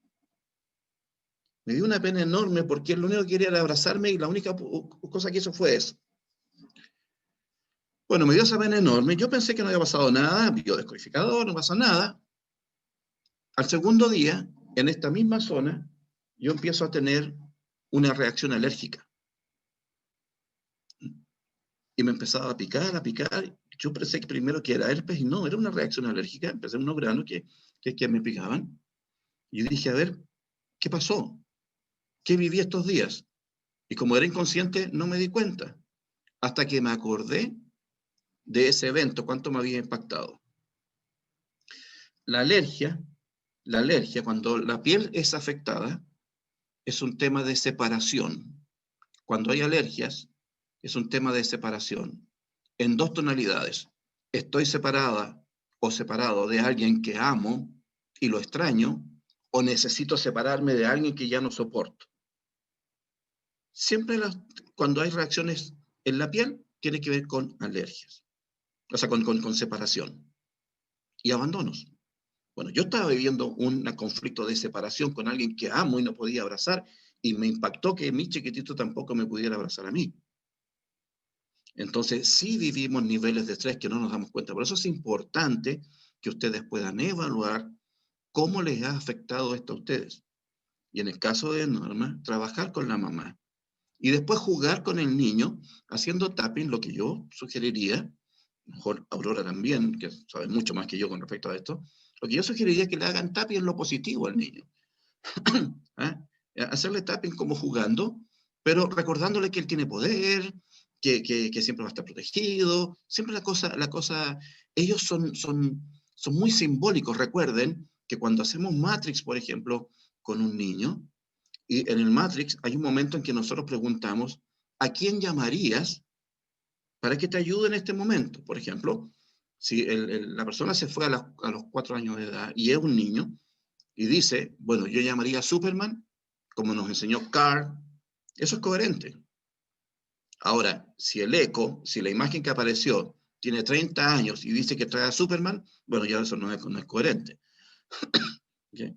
Me dio una pena enorme, porque él lo único que quería era abrazarme, y la única cosa que hizo fue eso. Bueno, me dio esa pena enorme, yo pensé que no había pasado nada, biodescodificador, no pasó nada. Al segundo día, en esta misma zona, yo empiezo a tener una reacción alérgica. Y me empezaba a picar, Yo pensé que primero que era herpes, y no, era una reacción alérgica. Empecé unos granos que me picaban. Y yo dije, a ver, ¿qué pasó? ¿Qué viví estos días? Y como era inconsciente, no me di cuenta. Hasta que me acordé de ese evento, cuánto me había impactado. La alergia, cuando la piel es afectada, es un tema de separación. Cuando hay alergias, es un tema de separación. En 2 tonalidades. Estoy separada o separado de alguien que amo y lo extraño, o necesito separarme de alguien que ya no soporto. Siempre cuando hay reacciones en la piel, tiene que ver con alergias. O sea, con separación y abandonos. Bueno, yo estaba viviendo un conflicto de separación con alguien que amo y no podía abrazar, y me impactó que mi chiquitito tampoco me pudiera abrazar a mí. Entonces, sí vivimos niveles de estrés que no nos damos cuenta. Por eso es importante que ustedes puedan evaluar cómo les ha afectado esto a ustedes. Y en el caso de Norma, trabajar con la mamá. Y después jugar con el niño, haciendo tapping, lo que yo sugeriría, mejor Aurora también, que sabe mucho más que yo con respecto a esto, lo que yo sugeriría es que le hagan tapping en lo positivo al niño. ¿Ah? Hacerle tapping como jugando, pero recordándole que él tiene poder, que siempre va a estar protegido. Siempre la cosa, ellos son muy simbólicos. Recuerden que cuando hacemos Matrix, por ejemplo, con un niño, y en el Matrix hay un momento en que nosotros preguntamos, ¿a quién llamarías para que te ayude en este momento? Por ejemplo, si la persona se fue a los 4 años de edad y es un niño, y dice, bueno, yo llamaría a Superman, como nos enseñó Carl, eso es coherente. Ahora, si el eco, si la imagen que apareció tiene 30 años y dice que trae a Superman, bueno, ya eso no es coherente. ¿Okay?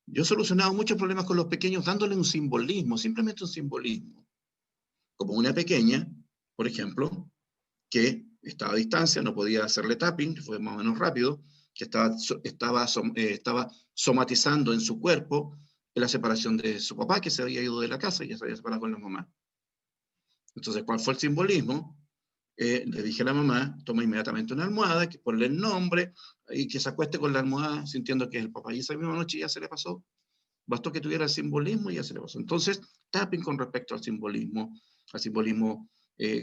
Yo he solucionado muchos problemas con los pequeños dándole un simbolismo, simplemente un simbolismo. Como una pequeña, por ejemplo, que estaba a distancia, no podía hacerle tapping, fue más o menos rápido, que estaba somatizando en su cuerpo la separación de su papá, que se había ido de la casa y ya se había separado con la mamá. Entonces, ¿cuál fue el simbolismo? Le dije a la mamá, toma inmediatamente una almohada, que ponle el nombre, y que se acueste con la almohada sintiendo que es el papá. Y esa misma noche ya se le pasó. Bastó que tuviera el simbolismo y ya se le pasó. Entonces, tapping con respecto al simbolismo,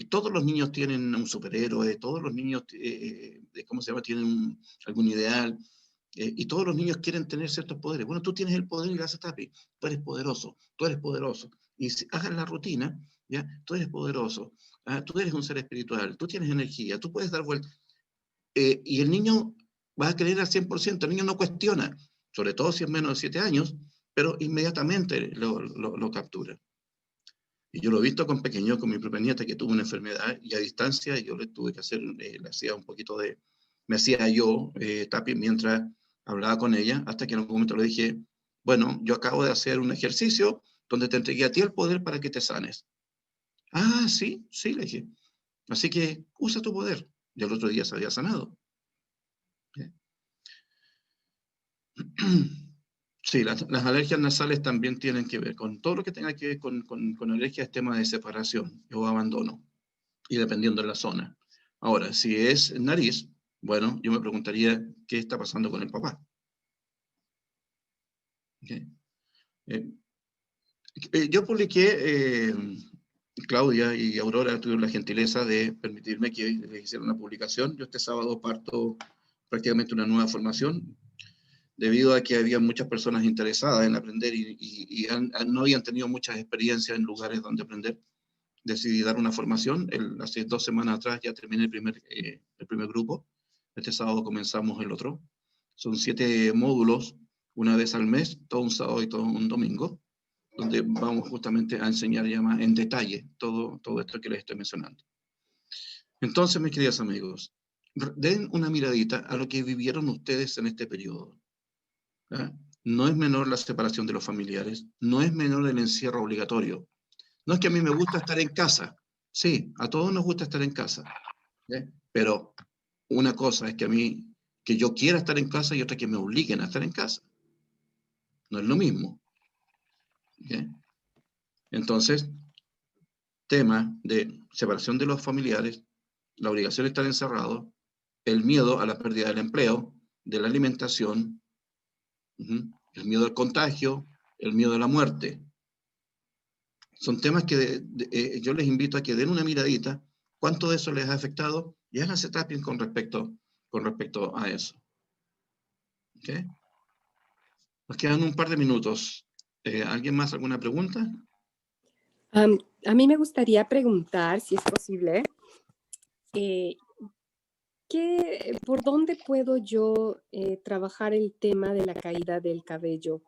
todos los niños tienen un superhéroe, todos los niños, ¿cómo se llama?, tienen algún ideal, y todos los niños quieren tener ciertos poderes. Bueno, tú tienes el poder y le haces tapping. Tú eres poderoso, tú eres poderoso. Y si hagas la rutina, ¿ya? Tú eres poderoso, tú eres un ser espiritual, tú tienes energía, tú puedes dar vuelta. Y el niño va a creer al 100%, el niño no cuestiona, sobre todo si es menos de 7 años, pero inmediatamente lo captura. Y yo lo he visto con pequeños, con mi propia nieta que tuvo una enfermedad y a distancia yo le tuve que hacer, le hacía un poquito de, me hacía yo tapping mientras hablaba con ella, hasta que en algún momento le dije, bueno, yo acabo de hacer un ejercicio donde te entregué a ti el poder para que te sanes. Ah, sí, sí, le dije. Así que usa tu poder. Y el otro día se había sanado. Sí, las alergias nasales también tienen que ver con todo lo que tenga que ver con alergias, temas de separación o abandono, y dependiendo de la zona. Ahora, si es nariz, bueno, yo me preguntaría qué está pasando con el papá. ¿Okay? Yo publiqué, Claudia y Aurora tuvieron la gentileza de permitirme que les hiciera una publicación. Yo este sábado parto prácticamente una nueva formación, debido a que había muchas personas interesadas en aprender y no habían tenido muchas experiencias en lugares donde aprender. Decidí dar una formación. Hace 2 semanas atrás ya terminé el primer grupo. Este sábado comenzamos el otro. Son 7 módulos, una vez al mes, todo un sábado y todo un domingo, donde vamos justamente a enseñar ya más en detalle todo esto que les estoy mencionando. Entonces, mis queridos amigos, den una miradita a lo que vivieron ustedes en este periodo. ¿Ah? No es menor la separación de los familiares, no es menor el encierro obligatorio. No es que a mí me gusta estar en casa. Sí, a todos nos gusta estar en casa. ¿Sí? Pero una cosa es que yo quiera estar en casa y otra que me obliguen a estar en casa. No es lo mismo. ¿Sí? Entonces, tema de separación de los familiares, la obligación de estar encerrado, el miedo a la pérdida del empleo, de la alimentación, el miedo al contagio, el miedo a la muerte. Son temas que yo les invito a que den una miradita, cuánto de eso les ha afectado, y háganse tapping con respecto a eso. ¿Okay? Nos quedan un par de minutos. ¿Alguien más, alguna pregunta? A mí me gustaría preguntar, si es posible, ¿por dónde puedo yo trabajar el tema de la caída del cabello?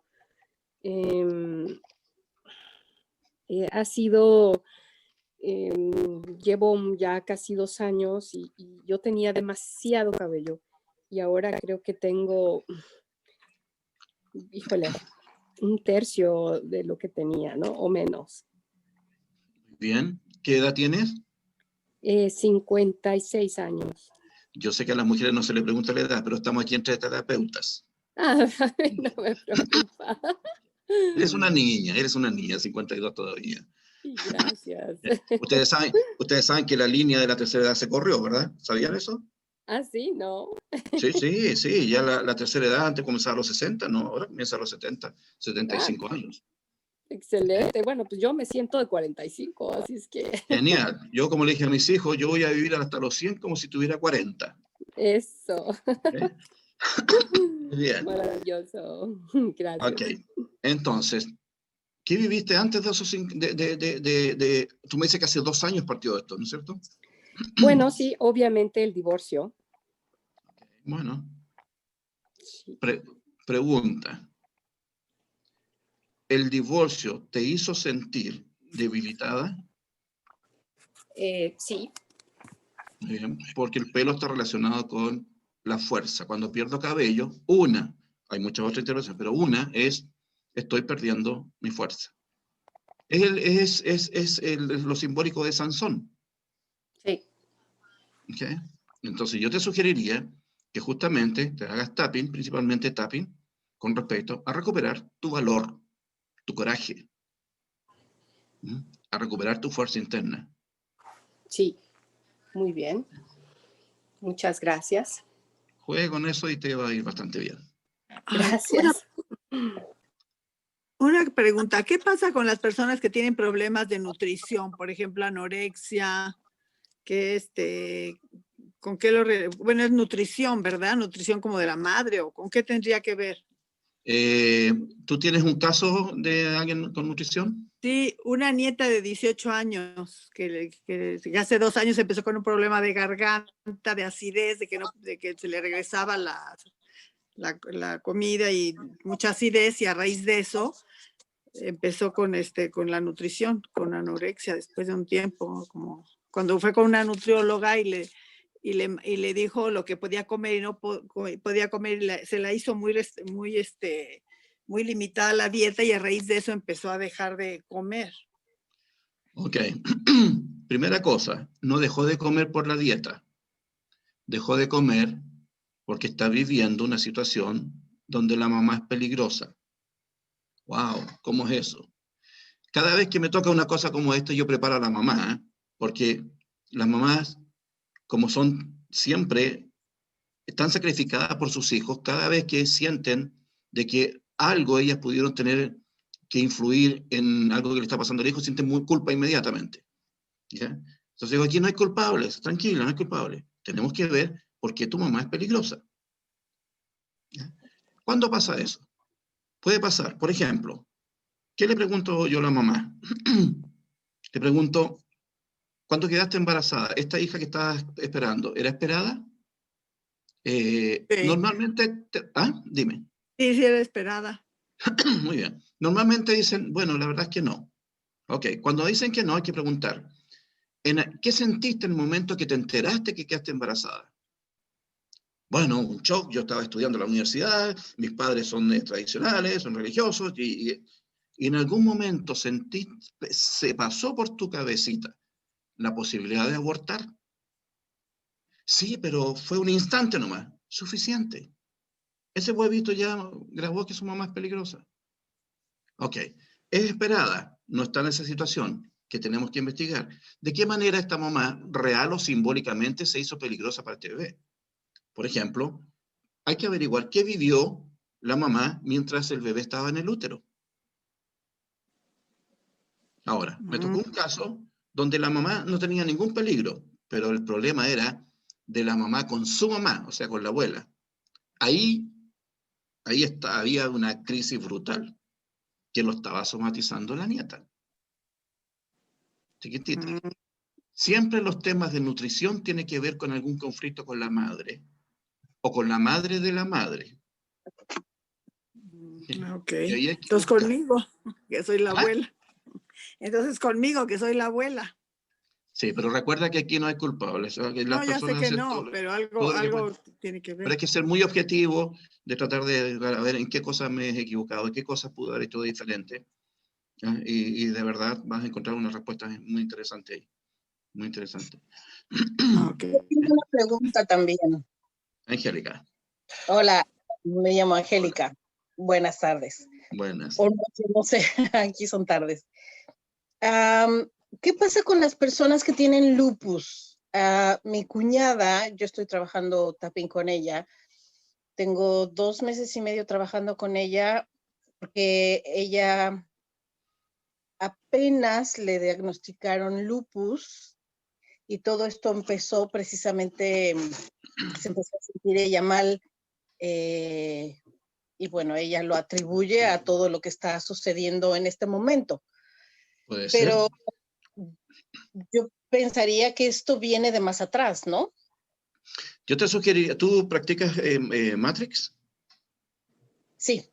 Ha sido, llevo ya casi 2 años y yo tenía demasiado cabello y ahora creo que tengo, híjole, 1/3 de lo que tenía, ¿no? O menos. Bien. ¿Qué edad tienes? 56 años. Yo sé que a las mujeres no se les pregunta la edad, pero estamos aquí entre terapeutas. Ah, no me preocupa. Eres una niña, 52 todavía. Gracias. Ustedes saben que la línea de la tercera edad se corrió, ¿verdad? ¿Sabían eso? Ah, sí, ¿no? Sí, ya la tercera edad antes comenzaba a los 60, no, ahora comienza a los 70, 75 años. Excelente. Bueno, pues yo me siento de 45, así es que... Genial. Yo, como le dije a mis hijos, yo voy a vivir hasta los 100 como si tuviera 40. Eso. ¿Eh? Bien. Maravilloso. Gracias. Ok. Entonces, ¿qué viviste antes de esos tú me dices que hace 2 años partió esto, ¿no es cierto? Bueno, sí, obviamente el divorcio. Bueno. Sí. Pregunta. ¿El divorcio te hizo sentir debilitada? Sí. Bien, porque el pelo está relacionado con la fuerza. Cuando pierdo cabello, hay muchas otras intervenciones, pero una es estoy perdiendo mi fuerza. Es lo simbólico de Sansón. Sí. ¿Okay? Entonces yo te sugeriría que justamente te hagas tapping, principalmente tapping, con respecto a recuperar tu valor, tu coraje, a recuperar tu fuerza interna. Sí, muy bien. Muchas gracias. Juegue con eso y te va a ir bastante bien. Gracias. Una pregunta, ¿qué pasa con las personas que tienen problemas de nutrición? Por ejemplo, anorexia, ¿con qué bueno, es nutrición, ¿verdad? Nutrición como de la madre, ¿o con qué tendría que ver? ¿Tú tienes un caso de alguien con nutrición? Sí, una nieta de 18 años, que hace 2 años empezó con un problema de garganta, de acidez, de que se le regresaba la comida y mucha acidez, y a raíz de eso empezó con la nutrición, con anorexia, después de un tiempo, como cuando fue con una nutrióloga y le dijo lo que podía comer y no podía comer, se la hizo muy limitada la dieta, y a raíz de eso empezó a dejar de comer. Ok. Primera cosa, no dejó de comer por la dieta. Dejó de comer porque está viviendo una situación donde la mamá es peligrosa. ¡Wow! ¿Cómo es eso? Cada vez que me toca una cosa como esta, yo preparo a la mamá, porque las mamás, como son siempre, están sacrificadas por sus hijos, cada vez que sienten de que algo ellas pudieron tener que influir en algo que le está pasando al hijo, sienten muy culpa inmediatamente. ¿Ya? Entonces digo, aquí no hay culpables, tranquila, no hay culpables. Tenemos que ver por qué tu mamá es peligrosa. ¿Ya? ¿Cuándo pasa eso? Puede pasar, por ejemplo, ¿qué le pregunto yo a la mamá? Le pregunto, ¿cuándo quedaste embarazada? ¿Esta hija que estabas esperando, era esperada? Sí. Normalmente, dime. Sí, sí, era esperada. Muy bien. Normalmente dicen, bueno, la verdad es que no. Ok, cuando dicen que no, hay que preguntar, ¿qué sentiste en el momento que te enteraste que quedaste embarazada? Bueno, un shock, yo estaba estudiando en la universidad, mis padres son tradicionales, son religiosos, y en algún momento se pasó por tu cabecita la posibilidad de abortar. Sí, pero fue un instante nomás, suficiente. Ese huevito ya grabó que su mamá es peligrosa. Ok, es esperada, no está en esa situación que tenemos que investigar. ¿De qué manera esta mamá, real o simbólicamente, se hizo peligrosa para este bebé? Por ejemplo, hay que averiguar qué vivió la mamá mientras el bebé estaba en el útero. Ahora, me tocó un caso donde la mamá no tenía ningún peligro, pero el problema era de la mamá con su mamá, o sea, con la abuela. Ahí había una crisis brutal que lo estaba somatizando la nieta. Chiquitita. Siempre los temas de nutrición tienen que ver con algún conflicto con la madre o con la madre de la madre. Ok, entonces conmigo, que soy la abuela. Entonces conmigo, que soy la abuela. Sí, pero recuerda que aquí no hay culpables. No, ya sé que no, pero algo tiene que ver. Pero hay que ser muy objetivo de tratar de ver en qué cosas me he equivocado, en qué cosas pude haber hecho diferente. Y de verdad vas a encontrar una respuesta muy interesante ahí. Muy interesante. Okay. Tengo una pregunta también. Angélica. Hola, me llamo Angélica. Buenas tardes. Buenas. O no sé, aquí son tardes. ¿Qué pasa con las personas que tienen lupus? Mi cuñada, yo estoy trabajando tapping con ella. Tengo 2 meses y medio trabajando con ella porque ella apenas le diagnosticaron lupus, y todo esto empezó precisamente, se empezó a sentir ella mal, y bueno, ella lo atribuye a todo lo que está sucediendo en este momento. Puede Pero ser. yo pensaría que esto viene de más atrás, ¿no? Yo te sugeriría, ¿tú practicas Matrix? Sí.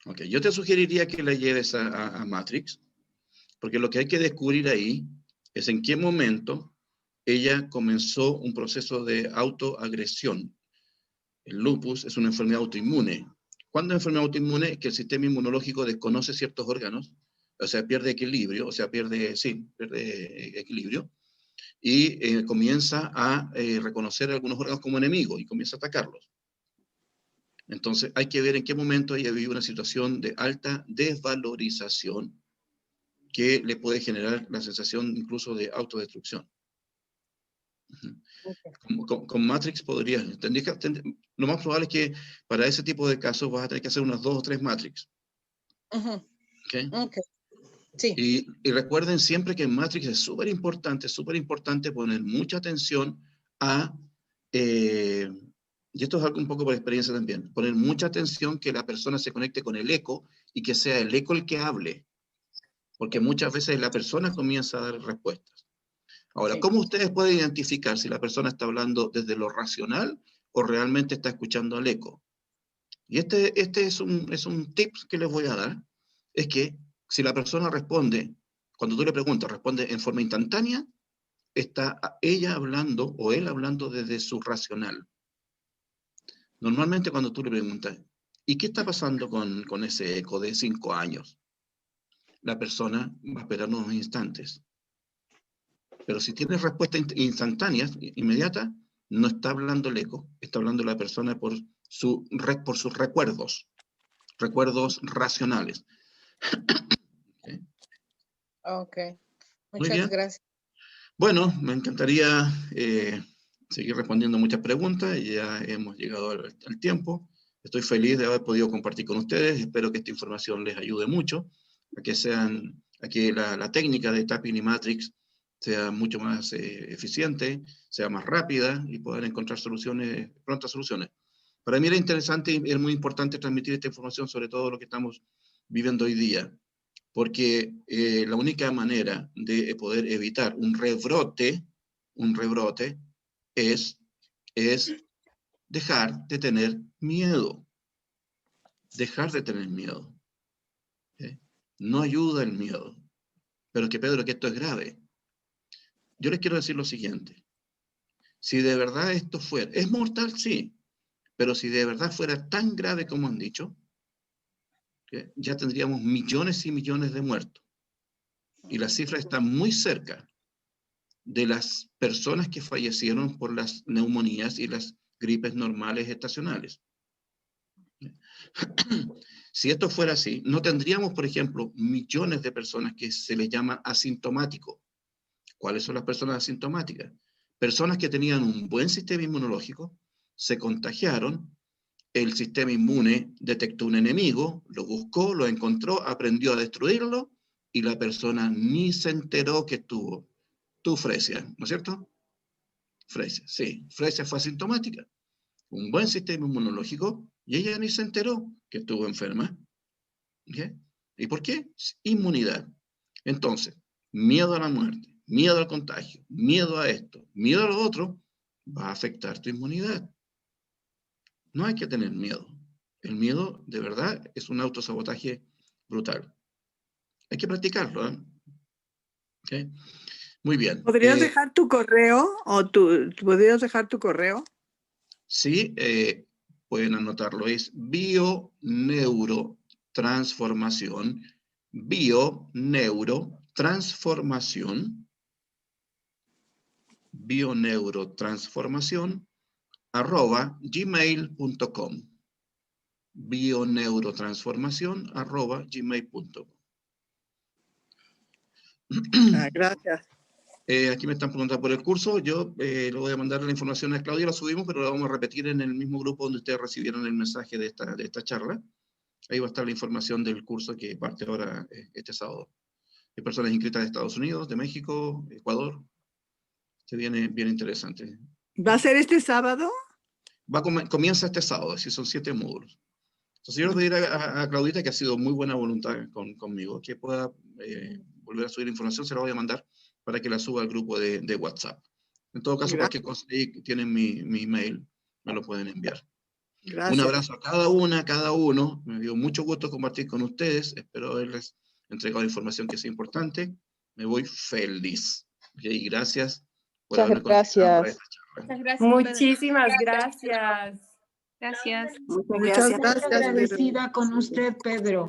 Ok, yo te sugeriría que la lleves a Matrix, porque lo que hay que descubrir ahí es en qué momento ella comenzó un proceso de autoagresión. El lupus es una enfermedad autoinmune. ¿Cuándo es enfermedad autoinmune? Que el sistema inmunológico desconoce ciertos órganos, o sea, pierde equilibrio, pierde equilibrio, y comienza a reconocer algunos órganos como enemigos y comienza a atacarlos. Entonces hay que ver en qué momento ella vive una situación de alta desvalorización que le puede generar la sensación incluso de autodestrucción. Con Matrix podría, lo más probable es que para ese tipo de casos vas a tener que hacer unas 2 o 3 Matrix. ¿Okay? Okay. Sí. Y recuerden siempre que en Matrix es súper importante poner mucha atención a, y esto es algo un poco por experiencia también, poner mucha atención que la persona se conecte con el eco y que sea el eco el que hable, porque muchas veces la persona comienza a dar respuestas. Ahora, ¿cómo ustedes pueden identificar si la persona está hablando desde lo racional o realmente está escuchando al eco? Y este es un tip que les voy a dar, es que si la persona responde, cuando tú le preguntas, responde en forma instantánea, está ella hablando o él hablando desde su racional. Normalmente cuando tú le preguntas, ¿y qué está pasando con ese eco de 5 años? La persona va a esperar unos instantes. Pero si tiene respuestas instantáneas, inmediatas, no está hablando el eco, está hablando la persona por sus recuerdos racionales. Ok. Muy bien. Muchas gracias. Bueno, me encantaría seguir respondiendo muchas preguntas, y ya hemos llegado al tiempo. Estoy feliz de haber podido compartir con ustedes, espero que esta información les ayude mucho, a que la técnica de Tapping y Matrix sea mucho más eficiente, sea más rápida y poder encontrar prontas soluciones. Para mí era interesante y es muy importante transmitir esta información sobre todo lo que estamos viviendo hoy día, porque la única manera de poder evitar un rebrote es dejar de tener miedo. Dejar de tener miedo. ¿Sí? No ayuda el miedo. Pero que Pedro, que esto es grave. Yo les quiero decir lo siguiente. Si de verdad esto fuera, es mortal, sí, pero si de verdad fuera tan grave como han dicho, ya tendríamos millones y millones de muertos. Y la cifra está muy cerca de las personas que fallecieron por las neumonías y las gripes normales estacionales. Si esto fuera así, no tendríamos, por ejemplo, millones de personas que se les llama asintomáticos. ¿Cuáles son las personas asintomáticas? Personas que tenían un buen sistema inmunológico, se contagiaron, el sistema inmune detectó un enemigo, lo buscó, lo encontró, aprendió a destruirlo, y la persona ni se enteró que tuvo Fresia, ¿no es cierto? Fresia, sí. Fresia fue asintomática. Un buen sistema inmunológico, y ella ni se enteró que estuvo enferma. ¿Okay? ¿Y por qué? Inmunidad. Entonces, miedo a la muerte, miedo al contagio, miedo a esto, miedo a lo otro, va a afectar tu inmunidad. No hay que tener miedo. El miedo, de verdad, es un autosabotaje brutal. Hay que practicarlo, ¿eh? ¿Okay? Muy bien. ¿Podrías dejar tu correo podrías dejar tu correo? Sí, pueden anotarlo. Es bioneurotransformación, bioneurotransformación @gmail.com. bioneurotransformación@gmail.com. Gracias. Aquí me están preguntando por el curso. Yo le voy a mandar la información a Claudia, la subimos, pero la vamos a repetir en el mismo grupo donde ustedes recibieron el mensaje de esta charla. Ahí va a estar la información del curso que parte ahora este sábado. Hay personas inscritas de Estados Unidos, de México, Ecuador. Se viene bien interesante. ¿Va a ser este sábado? Comienza este sábado, así son 7 módulos. Entonces yo le voy a pedir a Claudita, que ha sido muy buena voluntad conmigo, que pueda volver a subir información, se la voy a mandar para que la suba al grupo de WhatsApp. En todo caso, cualquier cosa, ahí tienen mi email, me lo pueden enviar. Gracias. Un abrazo a cada uno. Me dio mucho gusto compartir con ustedes. Espero haberles entregado información que es importante. Me voy feliz. Okay, gracias por Muchas haberme conectado para gracias. esta charla. Muchas gracias. Muchísimas gracias. Gracias. Muchas Muchas gracias. gracias. Pedro. Agradecida con usted, Pedro.